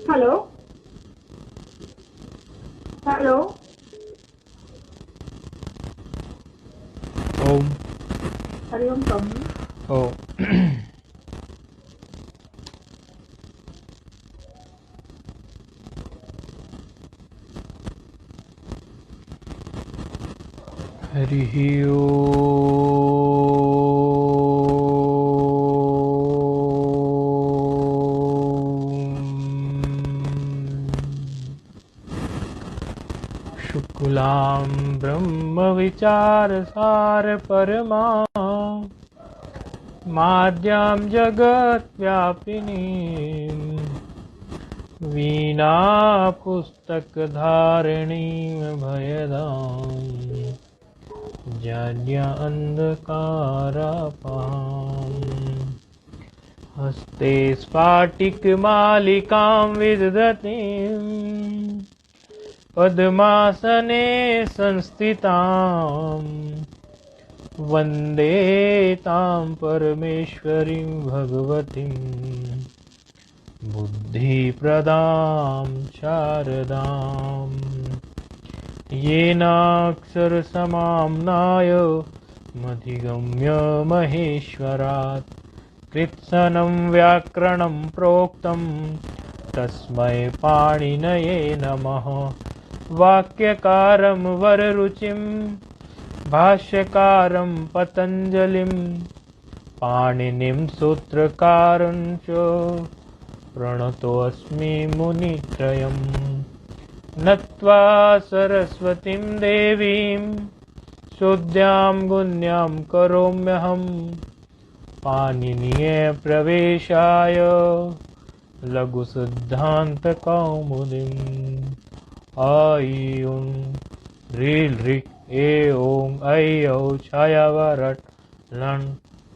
Hello hello. ओम। हरि ओम स्वामी। ओ। हरिः ओम्। शुक्लां ब्रह्मविचारसारपरमा माद्यां जगद्व्यापिनीं वीणापुस्तकधारिणीं भयदाम् जड्य अंधकारापहाम् हस्ते स्फाटिकमालिकां विदधतीं पद्मासने संस्थितां वन्दे तां परमेश्वरीं भगवतीं बुद्धिप्रदां शारदाम् येनाक्षरसमाम्नाय मधिगम्य महेश्वरात् कृत्स्नं व्याकरणं प्रोक्तं तस्मै पाणिनये नमः। वाक्यकारं वररुचिं भाष्यकारं पतञ्जलिं पाणिनिं सूत्रकारं च प्रणतोऽस्मि मुनित्रयम्। नत्वा सरस्वतीं देवीं शुद्ध्यां गुण्यां करोम्यहं पाणिनीये प्रवेशाय लघुसिद्धान्तकौमुदीम्। ऐं ह्रीं ह्रीं ऐं ऐऔ छायावरट् लन्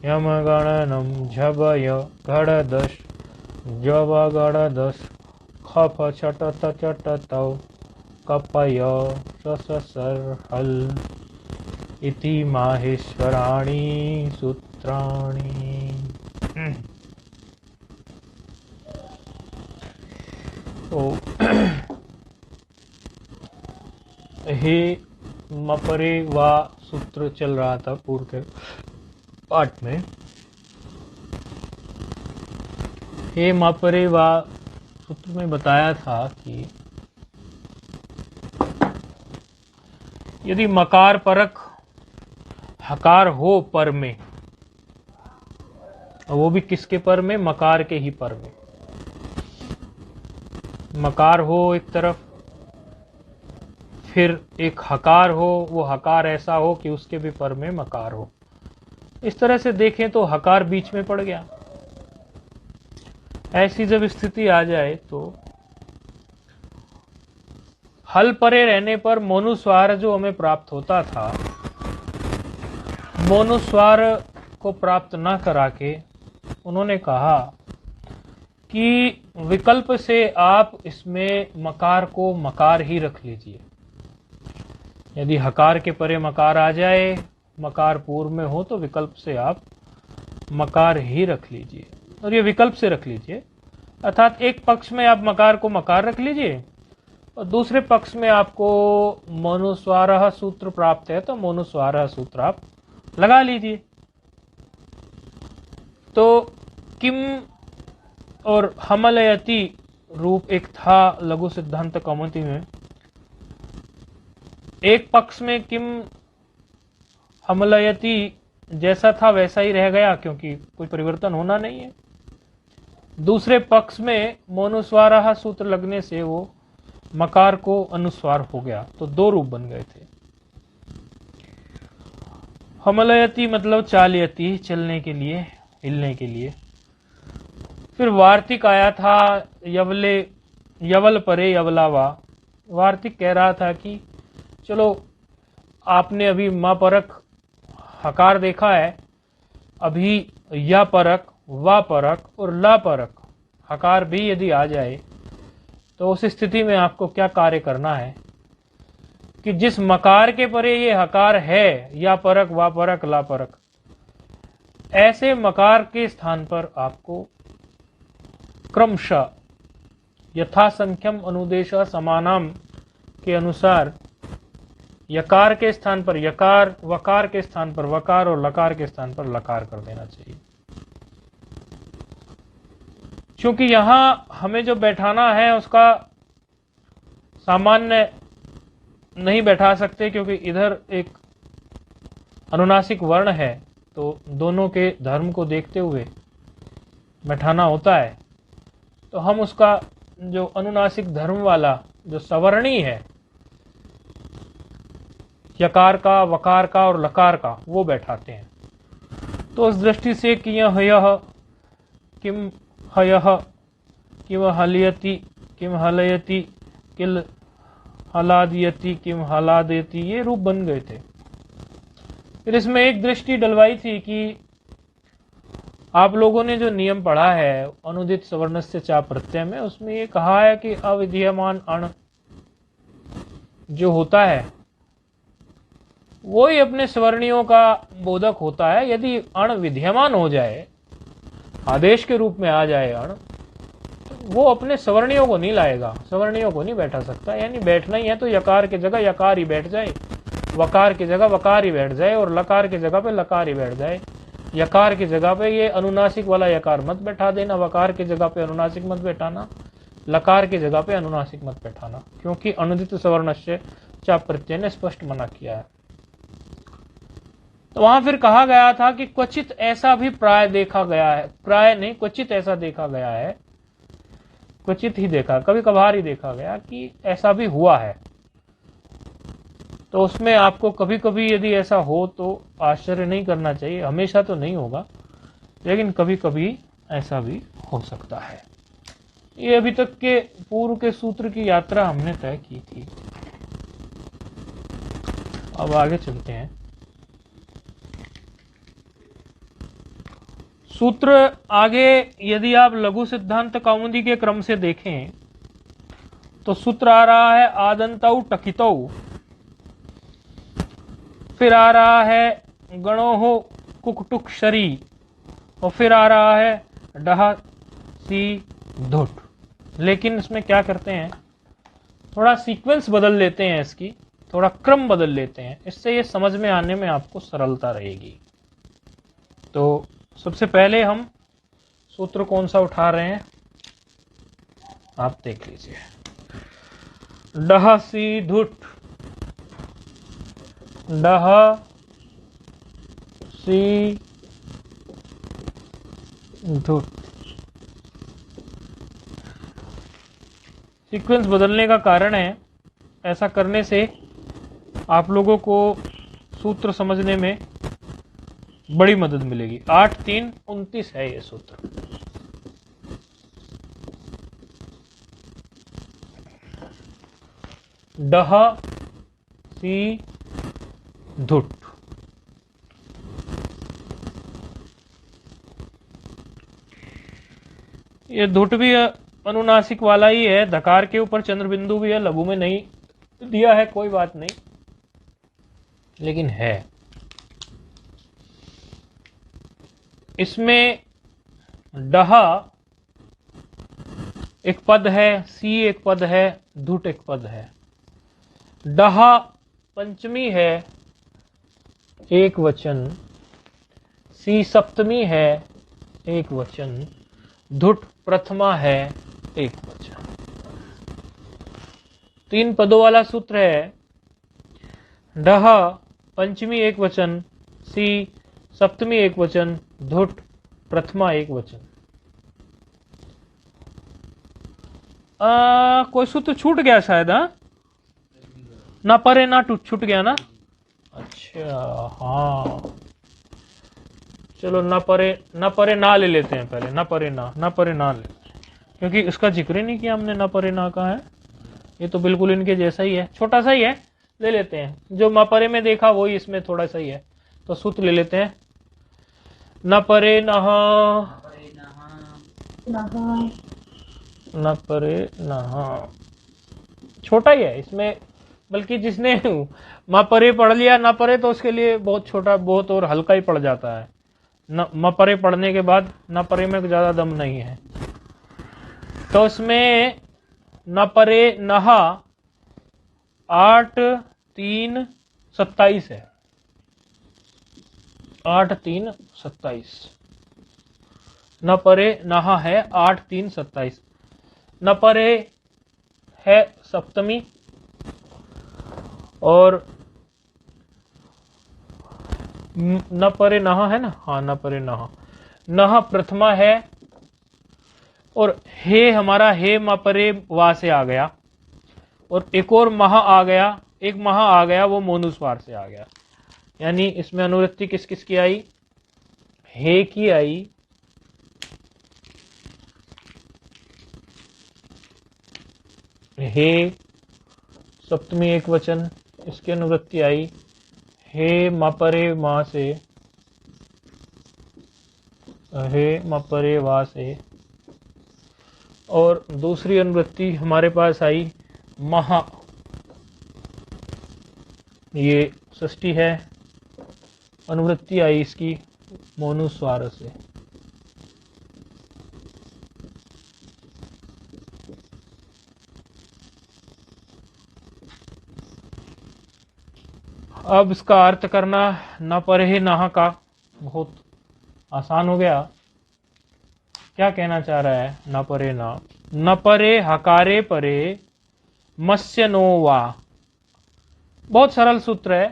यमगणनं झभय गणदश जवगणदश खफ छटत चटतौ कपय सससर्हल् इति माहेश्वराणि सूत्राणि। तो हे मपरे वा सूत्र चल रहा था पूर्व के पाठ में। हे मपरे वा सूत्र में बताया था कि यदि मकार परक हकार हो पर में, वो भी किसके पर में? मकार के ही पर में। मकार हो एक तरफ, फिर एक हकार हो, वो हकार ऐसा हो कि उसके भी पर में मकार हो। इस तरह से देखें तो हकार बीच में पड़ गया। ऐसी जब स्थिति आ जाए तो हल परे रहने पर मोनुस्वार जो हमें प्राप्त होता था, मोनुस्वार को प्राप्त न करा के उन्होंने कहा कि विकल्प से आप इसमें मकार को मकार ही रख लीजिए। यदि हकार के परे मकार आ जाए, मकार पूर्व में हो, तो विकल्प से आप मकार ही रख लीजिए। और ये विकल्प से रख लीजिए, अर्थात एक पक्ष में आप मकार को मकार रख लीजिए और दूसरे पक्ष में आपको मोनुस्वारः सूत्र प्राप्त है तो मोनुस्वारः सूत्र आप लगा लीजिए। तो किम और हमलयति रूप एक था लघु सिद्धांत कौमुदी में। एक पक्ष में किम हमलयति जैसा था वैसा ही रह गया क्योंकि कोई परिवर्तन होना नहीं है। दूसरे पक्ष में मोनुस्वारः सूत्र लगने से वो मकार को अनुस्वार हो गया, तो दो रूप बन गए थे। हमलयति मतलब चालयति, चलने के लिए, हिलने के लिए। फिर वार्तिक आया था यवले, यवल परे यवलावा। वार्तिक कह रहा था कि चलो आपने अभी मा परक हकार देखा है, अभी या परक, वा परक और ला परक हकार भी यदि आ जाए तो उस स्थिति में आपको क्या कार्य करना है कि जिस मकार के परे ये हकार है, या परक, वा परक, ला परक, ऐसे मकार के स्थान पर आपको क्रमशः यथासंख्यम अनुदेश समानाम के अनुसार यकार के स्थान पर यकार, वकार के स्थान पर वकार और लकार के स्थान पर लकार कर देना चाहिए। क्योंकि यहां हमें जो बैठाना है उसका सामान्य नहीं बैठा सकते, क्योंकि इधर एक अनुनासिक वर्ण है, तो दोनों के धर्म को देखते हुए बैठाना होता है। तो हम उसका जो अनुनासिक धर्म वाला जो सवर्णी है, यकार का, वकार का और लकार का, वो बैठाते हैं। तो उस दृष्टि से कि यह किम हयः किम हलयति किम हलयति किल हलादयति किम हलादेति, ये रूप बन गए थे। फिर इसमें एक दृष्टि डलवाई थी कि आप लोगों ने जो नियम पढ़ा है अनुदित सवर्णस्य चा प्रत्यय में, उसमें ये कहा है कि अविधीयमान अण जो होता है वो ही अपने सवर्णियों का बोधक होता है। यदि अण विधीयमान हो जाए, आदेश के रूप में आ जाए अण, वो अपने सवर्णियों को नहीं लाएगा, सवर्णियों को नहीं बैठा सकता। यानी बैठना ही है तो यकार की जगह यकार ही बैठ जाए, वकार की जगह वकार ही बैठ जाए और लकार की जगह पे लकार ही बैठ जाए। यकार की जगह पे ये अनुनासिक वाला यकार मत बैठा देना, वकार की जगह पे अनुनासिक मत बैठाना, लकार की जगह पे अनुनासिक मत बैठाना, क्योंकि अनुदित सवर्णस्य चा प्रत्यय ने स्पष्ट मना किया है। तो वहां फिर कहा गया था कि क्वचित ऐसा भी प्राय देखा गया है, प्राय नहीं क्वचित ऐसा देखा गया है, क्वचित ही देखा, कभी कभार ही देखा गया कि ऐसा भी हुआ है। तो उसमें आपको कभी कभी यदि ऐसा हो तो आश्चर्य नहीं करना चाहिए, हमेशा तो नहीं होगा, लेकिन कभी कभी ऐसा भी हो सकता है। ये अभी तक के पूर्व के सूत्र की यात्रा हमने तय की थी। अब आगे चलते हैं। सूत्र आगे यदि आप लघु सिद्धांत कौमुदी के क्रम से देखें तो सूत्र आ रहा है आदंतौ टकितौ, फिर आ रहा है गणोहो कुकटुक शरी, और फिर आ रहा है डहा सी धुट। लेकिन इसमें क्या करते हैं, थोड़ा सीक्वेंस बदल लेते हैं, इसकी थोड़ा क्रम बदल लेते हैं, इससे ये समझ में आने में आपको सरलता रहेगी। तो सबसे पहले हम सूत्र कौन सा उठा रहे हैं आप देख लीजिए। डह सी धुट, डह सी धुट। सीक्वेंस बदलने का कारण है, ऐसा करने से आप लोगों को सूत्र समझने में बड़ी मदद मिलेगी। 8 3 29 है ये सूत्र। डह सी धुट। ये धुट भी अनुनासिक वाला ही है, धकार के ऊपर चंद्र बिंदु भी है, लघु में नहीं दिया है, कोई बात नहीं, लेकिन है। इसमें डह एक पद है, सी एक पद है, धुट एक पद है। डह पंचमी है एक वचन, सी सप्तमी है एक वचन, धुट प्रथमा है एक वचन। 3 पदों वाला सूत्र है। डह पंचमी एक वचन, सी सप्तमी एक वचन, धुट प्रथमा एक वचन। कोई सूत्र छूट गया शायद, हाँ ना परे ना छूट गया ना। अच्छा हाँ, चलो ना परे ना ले लेते हैं पहले, ना परे ना ले, क्योंकि इसका जिक्र ही नहीं किया हमने, ना परे ना का है, ये तो बिल्कुल इनके जैसा ही है, छोटा सा ही है, ले लेते हैं। जो मा परे में देखा वही इसमें थोड़ा सा ही है, तो सूत्र ले लेते हैं। न परे नहा, न परे नहा, छोटा ही है इसमें, बल्कि जिसने मा परे पढ़ लिया ना परे तो उसके लिए बहुत छोटा, बहुत और हल्का ही पड़ जाता है। न मा परे पढ़ने के बाद ना परे में ज्यादा दम नहीं है। तो इसमें न परे नहा 8 3 27 है। 8 3 27। न परे नहा है 8 3 27। न परे है सप्तमी और न परे नहा है ना, हाँ न परे नहा, नहा प्रथमा है और हे हमारा हे म परे वा से आ गया और एक और महा आ गया, एक महा आ गया वो मोनुस्वार से आ गया। यानी इसमें अनुवृत्ति किस किस की आई, हे की आई, हे सप्तमी एक वचन, इसकी अनुवृत्ति आई हे मपरे मा से, हे मपरे वा से, और दूसरी अनुवृत्ति हमारे पास आई महा, ये षष्ठी है, अनुवृत्ति आई इसकी मोनुस्वार से। अब इसका अर्थ करना न परे नहा का बहुत आसान हो गया। क्या कहना चाह रहा है, न परे न परे हकारे परे मत्स्य नो वा। बहुत सरल सूत्र है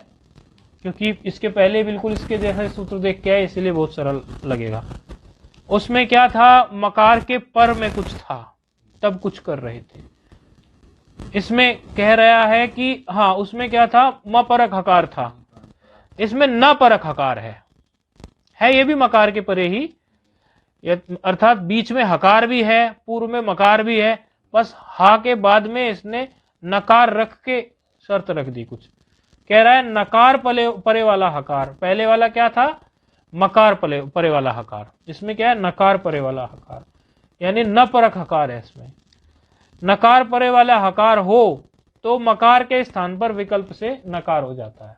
क्योंकि इसके पहले बिल्कुल इसके जैसा सूत्र देख के आए, इसलिए बहुत सरल लगेगा। उसमें क्या था, मकार के पर में कुछ था तब कुछ कर रहे थे। इसमें कह रहा है कि हाँ उसमें क्या था, म परक हकार था, इसमें न परक हकार है ये भी मकार के परे ही, अर्थात बीच में हकार भी है, पूर्व में मकार भी है, बस हा के बाद में इसने नकार रख के शर्त रख दी। कुछ कह रहा है नकार परे वाला हकार, पहले वाला क्या था, मकार परे वाला हकार, इसमें क्या है नकार परे वाला हकार, यानी न परक हकार है। इसमें नकार परे वाला हकार हो तो मकार के स्थान पर विकल्प से नकार हो जाता है।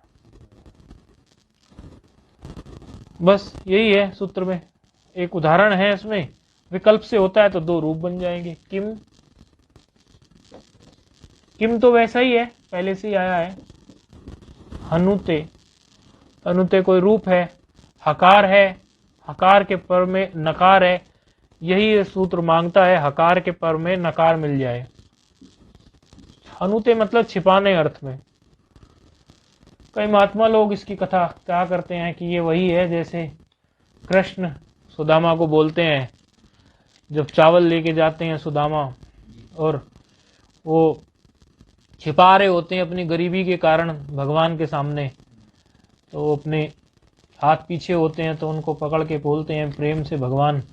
बस यही है सूत्र में, एक उदाहरण है इसमें, विकल्प से होता है तो दो रूप बन जाएंगे। किम, किम तो वैसा ही है, पहले से ही आया है। हनुते, हनुते कोई रूप है, हकार है, हकार के पर में नकार है, यही सूत्र मांगता है हकार के पर में नकार मिल जाए। हनुते मतलब छिपाने अर्थ में। कई महात्मा लोग इसकी कथा क्या करते हैं कि ये वही है जैसे कृष्ण सुदामा को बोलते हैं, जब चावल लेके जाते हैं सुदामा और वो छिपा रहे होते हैं अपनी गरीबी के कारण भगवान के सामने, तो वो अपने हाथ पीछे होते हैं तो उनको पकड़ के बोलते हैं प्रेम से, भगवान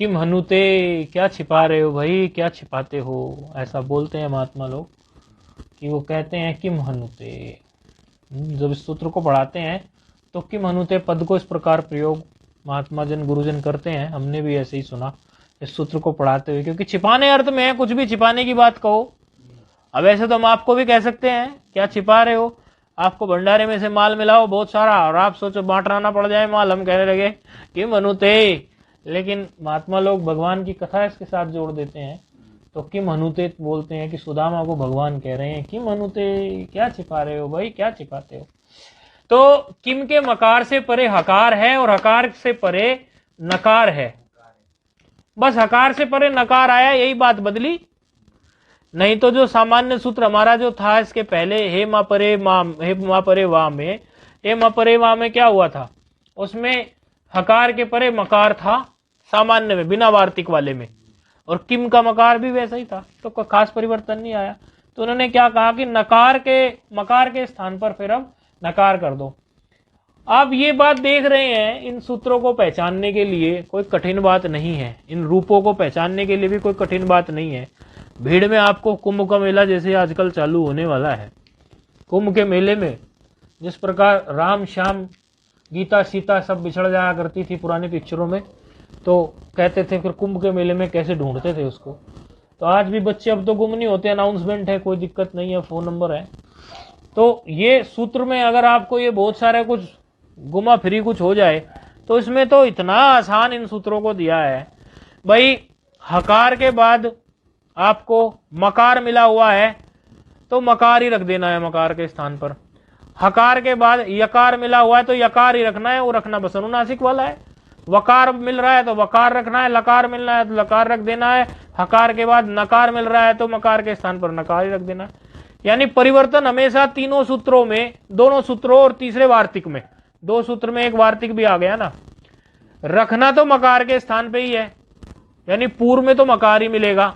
किम हनुते, क्या छिपा रहे हो भाई, क्या छिपाते हो, ऐसा बोलते हैं महात्मा लोग कि वो कहते हैं किम हनुते। जब इस सूत्र को पढ़ाते हैं तो किम हनुते पद को इस प्रकार प्रयोग महात्मा जन गुरुजन करते हैं, हमने भी ऐसे ही सुना इस सूत्र को पढ़ाते हुए, क्योंकि छिपाने अर्थ में है, कुछ भी छिपाने की बात कहो। अब ऐसे तो हम आपको भी कह सकते हैं क्या छिपा रहे हो, आपको भंडारे में से माल मिलाओ बहुत सारा और आप सोचो बांटना ना पड़ जाए माल, हम कहने लगे किम हनुते, लेकिन महात्मा लोग भगवान की कथा इसके साथ जोड़ देते हैं तो किम हनुते बोलते हैं कि सुदामा को भगवान कह रहे हैं किम हनुते, क्या छिपा रहे हो भाई, क्या छिपाते हो। तो किम के मकार से परे हकार है और हकार से परे नकार है, बस हकार से परे नकार आया, यही बात बदली। नहीं तो जो सामान्य सूत्र हमारा जो था इसके पहले हे मा परे मा, हे मा परे वा में, हे मा परे वा में क्या हुआ था, उसमें हकार के परे मकार था सामान्य में, बिना वार्तिक वाले में, और किम का मकार भी वैसा ही था, तो कोई खास परिवर्तन नहीं आया। तो उन्होंने क्या कहा कि नकार के मकार के स्थान पर फिर अब नकार कर दो। आप ये बात देख रहे हैं, इन सूत्रों को पहचानने के लिए कोई कठिन बात नहीं है, इन रूपों को पहचानने के लिए भी कोई कठिन बात नहीं है। भीड़ में आपको कुंभ का मेला जैसे आजकल चालू होने वाला है, कुंभ के मेले में जिस प्रकार राम श्याम गीता सीता सब बिछड़ जाया करती थी पुरानी पिक्चरों में, तो कहते थे फिर कुंभ के मेले में कैसे ढूंढते थे उसको, तो आज भी बच्चे अब तो गुम नहीं होते, अनाउंसमेंट है, कोई दिक्कत नहीं है, फोन नंबर है। तो ये सूत्र में अगर आपको ये बहुत सारे कुछ गुमा फ्री कुछ हो जाए तो इसमें तो इतना आसान इन सूत्रों को दिया है भाई, हकार के बाद आपको मकार मिला हुआ है तो मकार ही रख देना है मकार के स्थान पर। हकार के बाद यकार मिला हुआ है तो यकार ही रखना है, वो रखना बस अनुनासिक वाला है। वकार मिल रहा है तो वकार रखना है, लकार मिल रहा है तो लकार रख देना है, हकार के बाद नकार मिल रहा है तो मकार के स्थान पर नकार ही रख देना है। यानी परिवर्तन हमेशा तीनों सूत्रों में, दोनों सूत्रों और तीसरे वार्तिक में, दो सूत्र में एक वार्तिक भी आ गया ना, रखना तो मकार के स्थान पे ही है, यानी पूर्व में तो मकार ही मिलेगा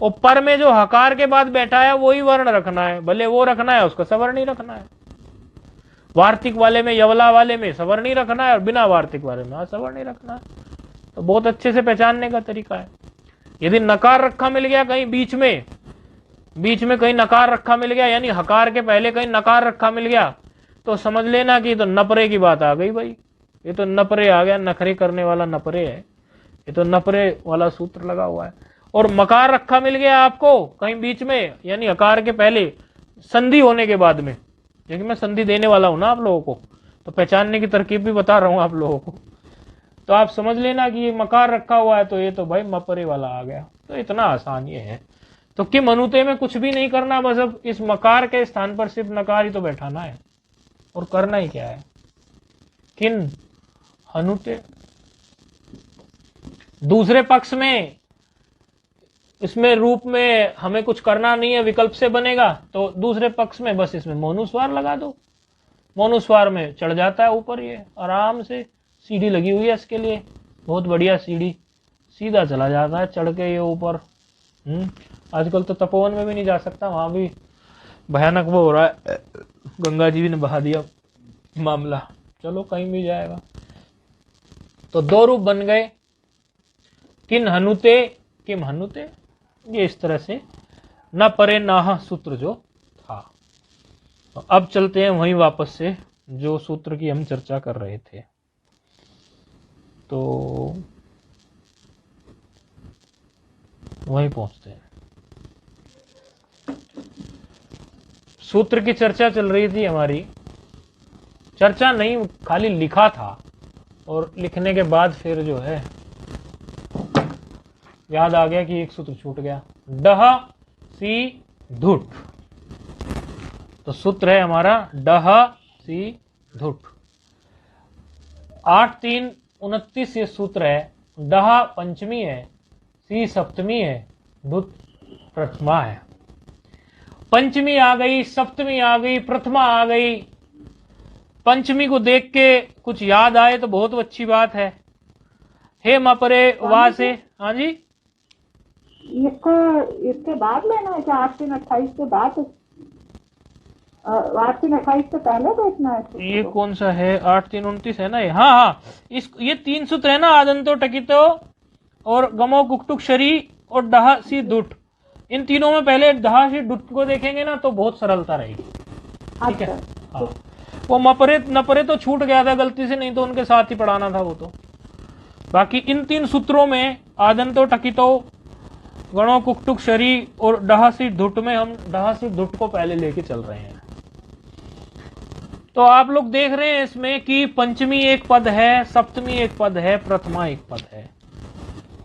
और पर में जो हकार के बाद बैठा है वही वर्ण रखना है, भले वो रखना है उसका सवर्ण ही रखना है। वार्तिक वाले में, यवला वाले में सवर्ण ही रखना है और बिना वार्तिक वाले में सवर्ण ही रखना है। तो बहुत अच्छे से पहचानने का तरीका है। यदि नकार रखा मिल गया कहीं बीच में कहीं नकार रखा मिल गया, यानी हकार के पहले कहीं नकार रखा मिल गया, तो समझ लेना कि तो नपरे की बात आ गई भाई, ये तो नपरे आ गया, नखरे करने वाला नपरे है, ये तो नपरे वाला सूत्र लगा हुआ है। और मकार रखा मिल गया आपको कहीं बीच में, यानी हकार के पहले संधि होने के बाद में, क्योंकि मैं संधि देने वाला हूं ना आप लोगों को, तो पहचानने की तरकीब भी बता रहा हूं आप लोगों को, तो आप समझ लेना कि ये मकार रखा हुआ है तो ये तो भाई मपरे वाला आ गया। तो इतना आसान ये है। तो किम हनुते में कुछ भी नहीं करना, बस अब इस मकार के स्थान पर सिर्फ नकार ही तो बैठाना है और करना ही क्या है, किन हनुते। दूसरे पक्ष में इसमें रूप में हमें कुछ करना नहीं है, विकल्प से बनेगा, तो दूसरे पक्ष में बस इसमें मोनुस्वार लगा दो, मोनुस्वार में चढ़ जाता है ऊपर, ये आराम से सीढ़ी लगी हुई है इसके लिए, बहुत बढ़िया सीढ़ी, सीधा चला जाता है चढ़ के ये ऊपर। आजकल तो तपोवन में भी नहीं जा सकता, वहां भी भयानक वो हो रहा है, गंगा जी ने बहा दिया मामला, चलो कहीं भी जाएगा। तो दो रूप बन गए, किन हनुते, किम हनुते, ये इस तरह से न परे नाह सूत्र जो था। तो अब चलते हैं वहीं वापस से जो सूत्र की हम चर्चा कर रहे थे। तो वहीं पहुंचते हैं। सूत्र की चर्चा चल रही थी हमारी, चर्चा नहीं खाली लिखा था, और लिखने के बाद फिर जो है याद आ गया कि एक सूत्र छूट गया, डह सी धुट। तो सूत्र है हमारा डह सी धुट। 8 3 29 ये सूत्र है। डह पंचमी है, सी सप्तमी है, धुट प्रथमा है। पंचमी आ गई, सप्तमी आ गई, प्रथमा आ गई। पंचमी को देख के कुछ याद आए तो बहुत अच्छी बात है। हे मपरे वाह से, हाँ जी, इसके बाद लेना है क्या? 8 3 28 के बाद, 8 3 28 से पहले देखना है? ये कौन सा है? 8 3 29 है ना ये? हाँ हाँ, ये 3 सूत्र है ना, आदंतो टकितो और गमो कुक्टुक शरी और डह सी दुट। इन तीनों में पहले डह सी दुट को देखेंगे ना तो बहुत सरलता रहेगी। ठीक है। हाँ, वो मपरे नपरे तो छूट गया था गलती से, नहीं तो उनके साथ ही पढ़ाना था वो तो। बाकी इन 3 सूत्रों में आदंतो टकितो, गणों कुक्टुक शरी और डह सी धुट में हम डह सी धुट को पहले लेके चल रहे हैं। तो आप लोग देख रहे हैं इसमें कि पंचमी एक पद है, सप्तमी एक पद है, प्रथमा एक पद है।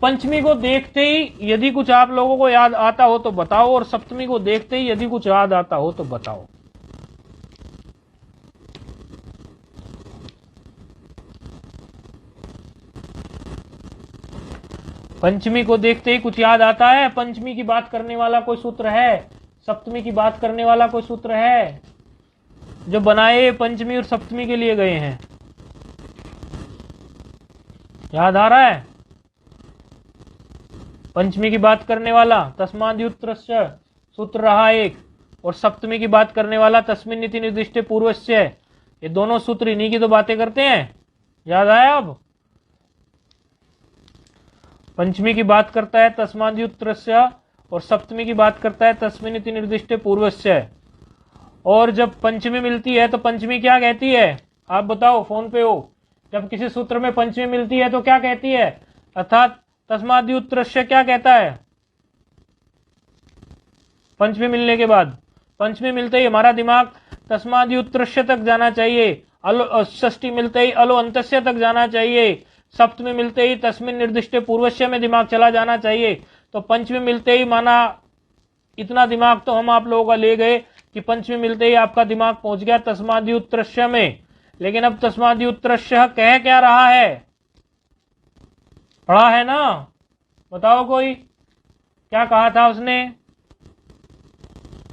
पंचमी को देखते ही यदि कुछ आप लोगों को याद आता हो तो बताओ, और सप्तमी को देखते ही यदि कुछ याद आता हो तो बताओ। पंचमी को देखते ही कुछ याद आता है? पंचमी की बात करने वाला कोई सूत्र है? सप्तमी की बात करने वाला कोई सूत्र है? जो बनाए पंचमी और सप्तमी के लिए गए हैं, याद आ रहा है? पंचमी की बात करने वाला तस्माद्युत्रस्य सूत्र रहा एक, और सप्तमी की बात करने वाला तस्मिन् इति निर्दिष्टे पूर्वस्य। ये दोनों सूत्र इन्हीं की तो बातें करते हैं। याद आया? अब पंचमी की बात करता है तस्माद्युत्रस्य और सप्तमी की बात करता है तस्मिन् इति निर्दिष्टे पूर्वस्य। और जब पंचमी मिलती है तो पंचमी क्या कहती है? आप बताओ, फोन पे हो। जब किसी सूत्र में पंचमी मिलती है तो क्या कहती है? अर्थात तस्माद्युत्रस्य क्या कहता है? पंचमी मिलने के बाद, पंचमी मिलते ही हमारा दिमाग तस्माद्युत्रस्य तक जाना चाहिए, अलो षष्ठी मिलते ही अलो अंतस्य तक जाना चाहिए, सप्तमी मिलते ही तस्मिन् निर्दिष्टे पूर्वस्य में दिमाग चला जाना चाहिए, तो पंचमी मिलते ही माना, इतना दिमाग तो हम आप लोगों का ले गए कि पंचमी मिलते ही आपका दिमाग पहुंच गया तस्मादि उत्तरस्य में। लेकिन अब तस्मादि उत्तरस्य कह क्या रहा है, पढ़ा है ना, बताओ कोई क्या कहा था उसने,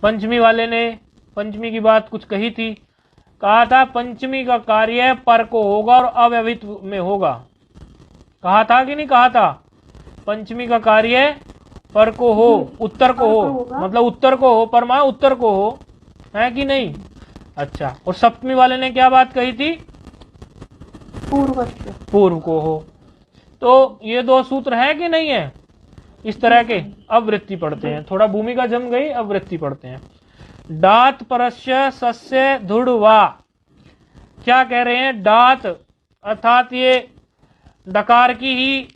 पंचमी वाले ने पंचमी की बात कुछ कही थी, कहा था पंचमी का कार्य पर को होगा और अव्यवित में होगा, कहा था कि नहीं कहा था, पंचमी का कार्य पर को हो, उत्तर को हो, मतलब उत्तर को हो, पर मां उत्तर को हो, है कि नहीं। अच्छा, और सप्तमी वाले ने क्या बात कही थी, पूर्व को हो। तो ये दो सूत्र है कि नहीं है इस तरह के। अब वृत्ति पढ़ते हैं, थोड़ा भूमिका जम गई, अब वृत्ति पढ़ते हैं। डात परस्य सस्य धुड़वा, क्या कह रहे हैं, डात अर्थात ये डकार की ही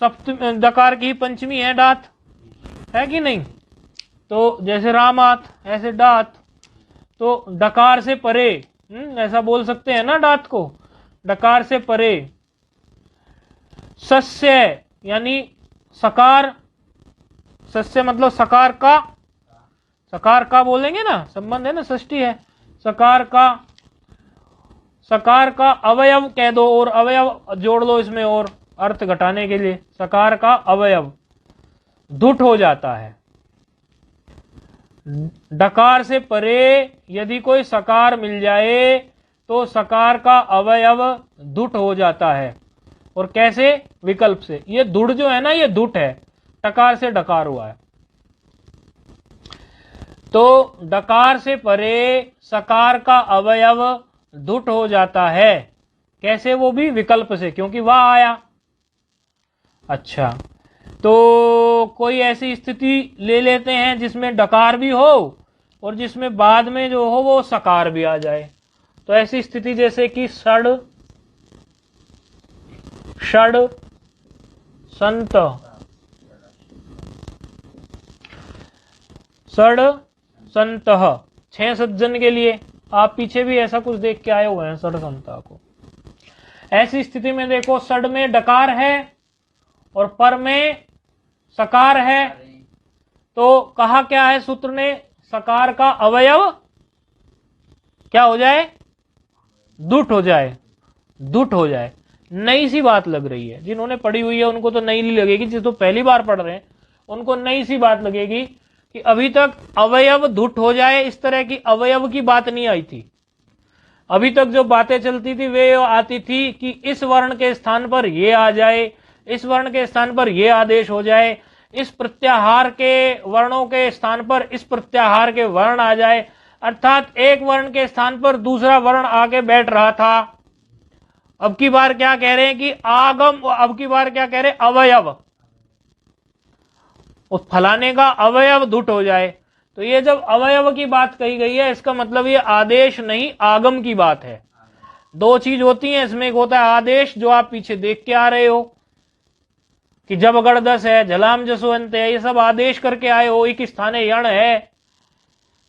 सप्तमी, डकार की ही पंचमी है डात, है कि नहीं। तो जैसे रामात ऐसे डात, तो डकार से परे, ऐसा बोल सकते हैं ना डात को, डकार से परे। सस्य यानी सकार, सस्य मतलब सकार का, सकार का बोलेंगे ना, संबंध है ना, षष्ठी है, सकार का, सकार का अवयव कह दो और अवयव जोड़ लो इसमें और अर्थ घटाने के लिए, सकार का अवयव धुट हो जाता है। डकार से परे यदि कोई सकार मिल जाए तो सकार का अवयव धुट हो जाता है। और कैसे, विकल्प से। ये धुड़ जो है ना, ये धुट है, टकार से डकार हुआ है। तो डकार से परे सकार का अवयव धुट हो जाता है, कैसे, वो भी विकल्प से, क्योंकि वह आया। अच्छा, तो कोई ऐसी स्थिति ले लेते हैं जिसमें डकार भी हो और जिसमें बाद में जो हो वो सकार भी आ जाए। तो ऐसी स्थिति जैसे कि षड, षड संत, षड संतः, 6 सज्जन के लिए। आप पीछे भी ऐसा कुछ देख के आए हुए हैं षड संता को। ऐसी स्थिति में देखो, षड में डकार है और पर में सकार है, तो कहा क्या है सूत्र ने, सकार का अवयव क्या हो जाए, दुट हो जाए, दुट हो जाए। नई सी बात लग रही है, जिन्होंने पढ़ी हुई है उनको तो नई नहीं लगेगी, जिस तो पहली बार पढ़ रहे हैं उनको नई सी बात लगेगी कि अभी तक अवयव धुट हो जाए इस तरह की अवयव की बात नहीं आई थी। अभी तक जो बातें चलती थी वे आती थी कि इस वर्ण के स्थान पर ये आ जाए, इस वर्ण के स्थान पर ये आदेश हो जाए, इस प्रत्याहार के वर्णों के स्थान पर इस प्रत्याहार के वर्ण आ जाए, अर्थात एक वर्ण के स्थान पर दूसरा वर्ण आके बैठ रहा था। अब की बार क्या कह रहे हैं कि आगम, अब की बार क्या कह रहे हैं, अवयव, उस फलाने का अवयव धुट हो जाए। तो ये जब अवयव की बात कही गई है, इसका मतलब ये आदेश नहीं आगम की बात है। दो चीज होती है इसमें, एक होता है आदेश जो आप पीछे देख के आ रहे हो कि जब अगड़दस है, झलाम जसवंत है, ये सब आदेश करके आए हो, एक स्थाने यण है,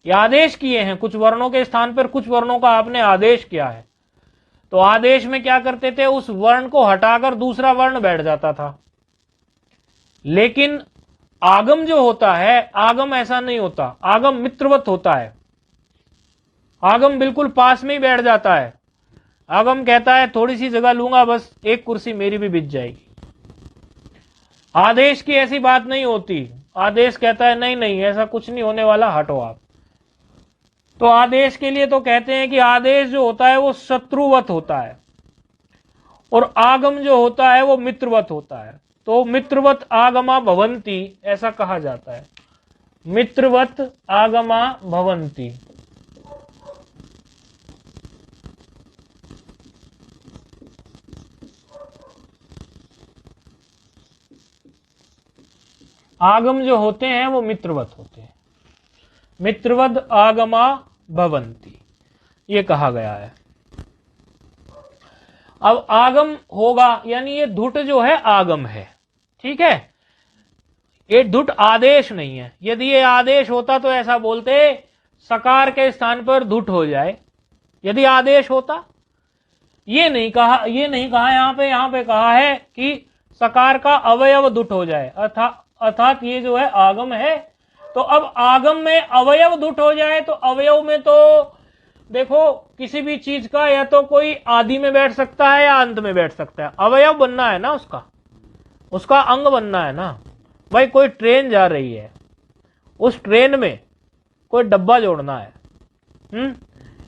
ये आदेश किए हैं कुछ वर्णों के स्थान पर, कुछ वर्णों का आपने आदेश किया है। तो आदेश में क्या करते थे, उस वर्ण को हटाकर दूसरा वर्ण बैठ जाता था। लेकिन आगम जो होता है, आगम ऐसा नहीं होता, आगम मित्रवत होता है। आगम बिल्कुल पास में ही बैठ जाता है। आगम कहता है थोड़ी सी जगह लूंगा, बस एक कुर्सी मेरी भी बिछ जाएगी। आदेश की ऐसी बात नहीं होती। आदेश कहता है नहीं नहीं ऐसा कुछ नहीं होने वाला, हटो आप। तो आदेश के लिए तो कहते हैं कि आदेश जो होता है वो शत्रुवत होता है और आगम जो होता है वो मित्रवत होता है। तो मित्रवत आगमा भवंती ऐसा कहा जाता है, मित्रवत आगमा भवंती। आगम जो होते हैं वो मित्रवत होते हैं, मित्रवद आगमा भवंती, ये कहा गया है। अब आगम होगा यानी ये धुट जो है आगम है, ठीक है। ये धुट आदेश नहीं है। यदि ये आदेश होता तो ऐसा बोलते सकार के स्थान पर धुट हो जाए, यदि आदेश होता। ये नहीं कहा, ये नहीं कहा यहाँ पे कहा है कि सकार का अवयव धुट हो जाए, अर्थात अर्थात ये जो है आगम है। तो अब आगम में अवयव दुट हो जाए तो अवयव में तो देखो किसी भी चीज का या तो कोई आदि में बैठ सकता है या अंत में बैठ सकता है, अवयव बनना है ना, उसका अंग बनना है ना। भाई कोई ट्रेन जा रही है, उस ट्रेन में कोई डब्बा जोड़ना है,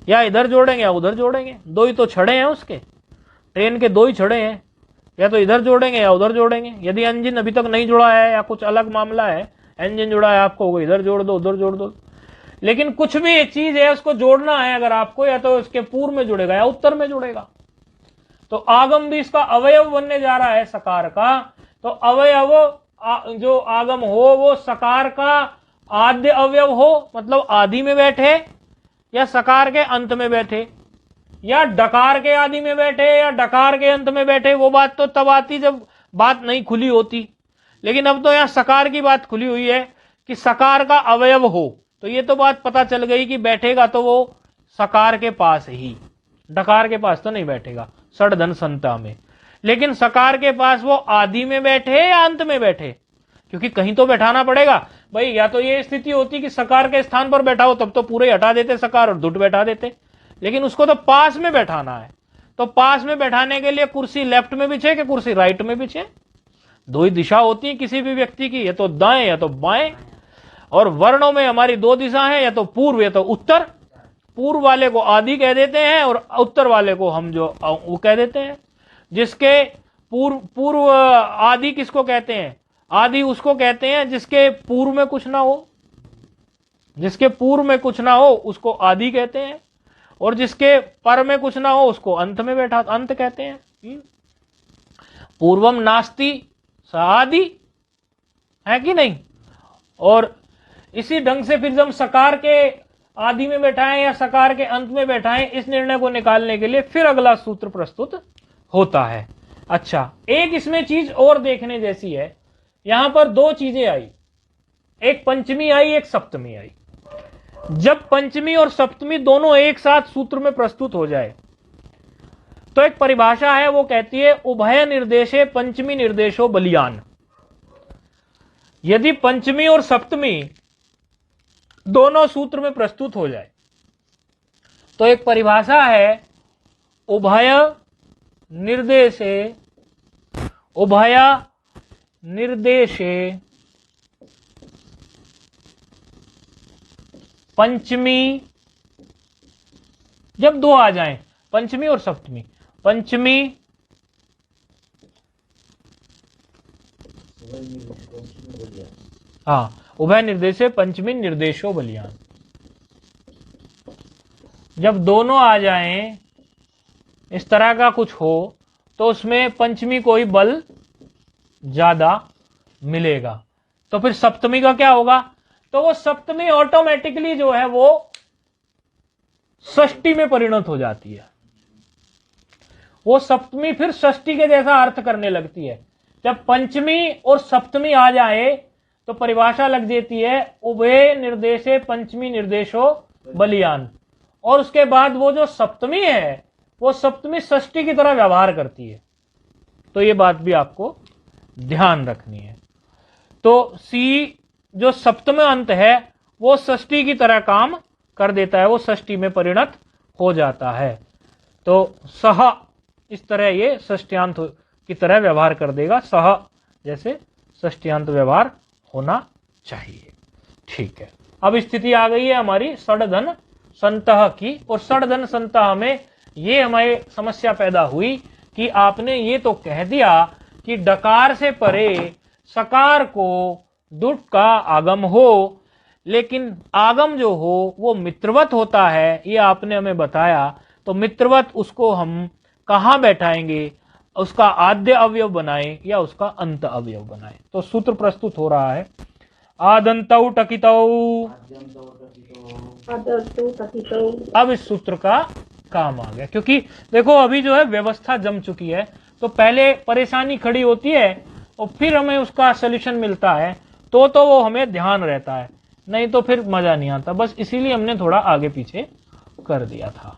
या इधर जोड़ेंगे या उधर जोड़ेंगे, दो ही तो छड़े हैं उसके, ट्रेन के दो ही छड़े हैं, या तो इधर जोड़ेंगे या उधर जोड़ेंगे। यदि इंजन अभी तक नहीं जुड़ा है या कुछ अलग मामला है, इंजन जुड़ा है आपको, इधर जोड़ दो उधर जोड़ दो, लेकिन कुछ भी एक चीज है उसको जोड़ना है अगर आपको, या तो इसके पूर्व में जुड़ेगा या उत्तर में जुड़ेगा। तो आगम भी इसका अवयव बनने जा रहा है सकार का। तो अवयव जो आगम हो वो सकार का आद्य अवयव हो, मतलब आदि में बैठे, या सकार के अंत में बैठे, या डकार के आदि में बैठे या डकार के अंत में बैठे। वो बात तो तब आती जब बात नहीं खुली होती, लेकिन अब तो यहां सकार की बात खुली हुई है कि सकार का अवयव हो, तो ये तो बात पता चल गई कि बैठेगा तो वो सकार के पास ही, डकार के पास तो नहीं बैठेगा षडधन संता में। लेकिन सकार के पास वो आदि में बैठे या अंत में बैठे, क्योंकि कहीं तो बैठाना पड़ेगा भाई। या तो ये स्थिति होती कि सकार के स्थान पर बैठा हो, तब तो पूरे हटा देते सकार और दुट बैठा देते, लेकिन उसको तो पास में बैठाना है। तो पास में बैठाने के लिए कुर्सी लेफ्ट में बिछे कि कुर्सी राइट में बिछे, दो ही दिशा होती है किसी भी व्यक्ति की, या तो दाएं या तो बाएं। और वर्णों में हमारी दो दिशा है, या तो पूर्व या तो उत्तर। पूर्व वाले को आदि कह देते हैं और उत्तर वाले को हम जो वो कह देते हैं। जिसके पूर्व आदि किसको कहते हैं? आदि उसको कहते हैं जिसके पूर्व में कुछ ना हो, जिसके पूर्व में कुछ ना हो उसको आदि कहते हैं, और जिसके पर में कुछ ना हो उसको अंत में बैठा अंत कहते हैं। पूर्वम नास्ति स आदि, है कि नहीं? और इसी ढंग से फिर जब सकार के आदि में बैठाएं या सकार के अंत में बैठाएं, इस निर्णय को निकालने के लिए फिर अगला सूत्र प्रस्तुत होता है। अच्छा, एक इसमें चीज और देखने जैसी है, यहां पर दो चीजें आई, एक पंचमी आई एक सप्तमी आई। जब पंचमी और सप्तमी दोनों एक साथ सूत्र में प्रस्तुत हो जाए तो एक परिभाषा है, वो कहती है उभय निर्देशे पंचमी निर्देशो बलियान। यदि पंचमी और सप्तमी दोनों सूत्र में प्रस्तुत हो जाए तो एक परिभाषा है उभय निर्देशे पंचमी, जब दो आ जाएं पंचमी और सप्तमी, पंचमी हाँ उभय निर्देशे पंचमी निर्देशो बलियान, जब दोनों आ जाएं इस तरह का कुछ हो तो उसमें पंचमी को ही बल ज्यादा मिलेगा। तो फिर सप्तमी का क्या होगा? तो वो सप्तमी ऑटोमेटिकली जो है वो षष्ठी में परिणत हो जाती है। वो सप्तमी फिर षष्ठी के जैसा अर्थ करने लगती है। जब पंचमी और सप्तमी आ जाए तो परिभाषा लग देती है उभय निर्देशे पंचमी निर्देशो बलियान, और उसके बाद वो जो सप्तमी है वो सप्तमी षष्ठी की तरह व्यवहार करती है। तो ये बात भी आपको ध्यान रखनी है। तो सी जो सप्तम अंत है वो षष्ठी की तरह काम कर देता है, वो षष्ठी में परिणत हो जाता है। तो सह इस तरह ये षष्ठ्यांत की तरह व्यवहार कर देगा, सह जैसे षष्ठ्यांत व्यवहार होना चाहिए। ठीक है, अब स्थिति आ गई है हमारी षडधन संतः की, और षडधन संतः में ये हमारी समस्या पैदा हुई कि आपने ये तो कह दिया कि डकार से परे सकार को दुट का आगम हो, लेकिन आगम जो हो वो मित्रवत होता है, ये आपने हमें बताया। तो मित्रवत उसको हम कहाँ बैठाएंगे? उसका आद्य अवयव बनाएं या उसका अंत अवयव बनाएं? तो सूत्र प्रस्तुत हो रहा है आदंतौ टकितौ। अब इस सूत्र का काम आ गया, क्योंकि देखो अभी जो है व्यवस्था जम चुकी है, तो पहले परेशानी खड़ी होती है और फिर हमें उसका सॉल्यूशन मिलता है, तो वो हमें ध्यान रहता है, नहीं तो फिर मजा नहीं आता। बस इसीलिए हमने थोड़ा आगे पीछे कर दिया था।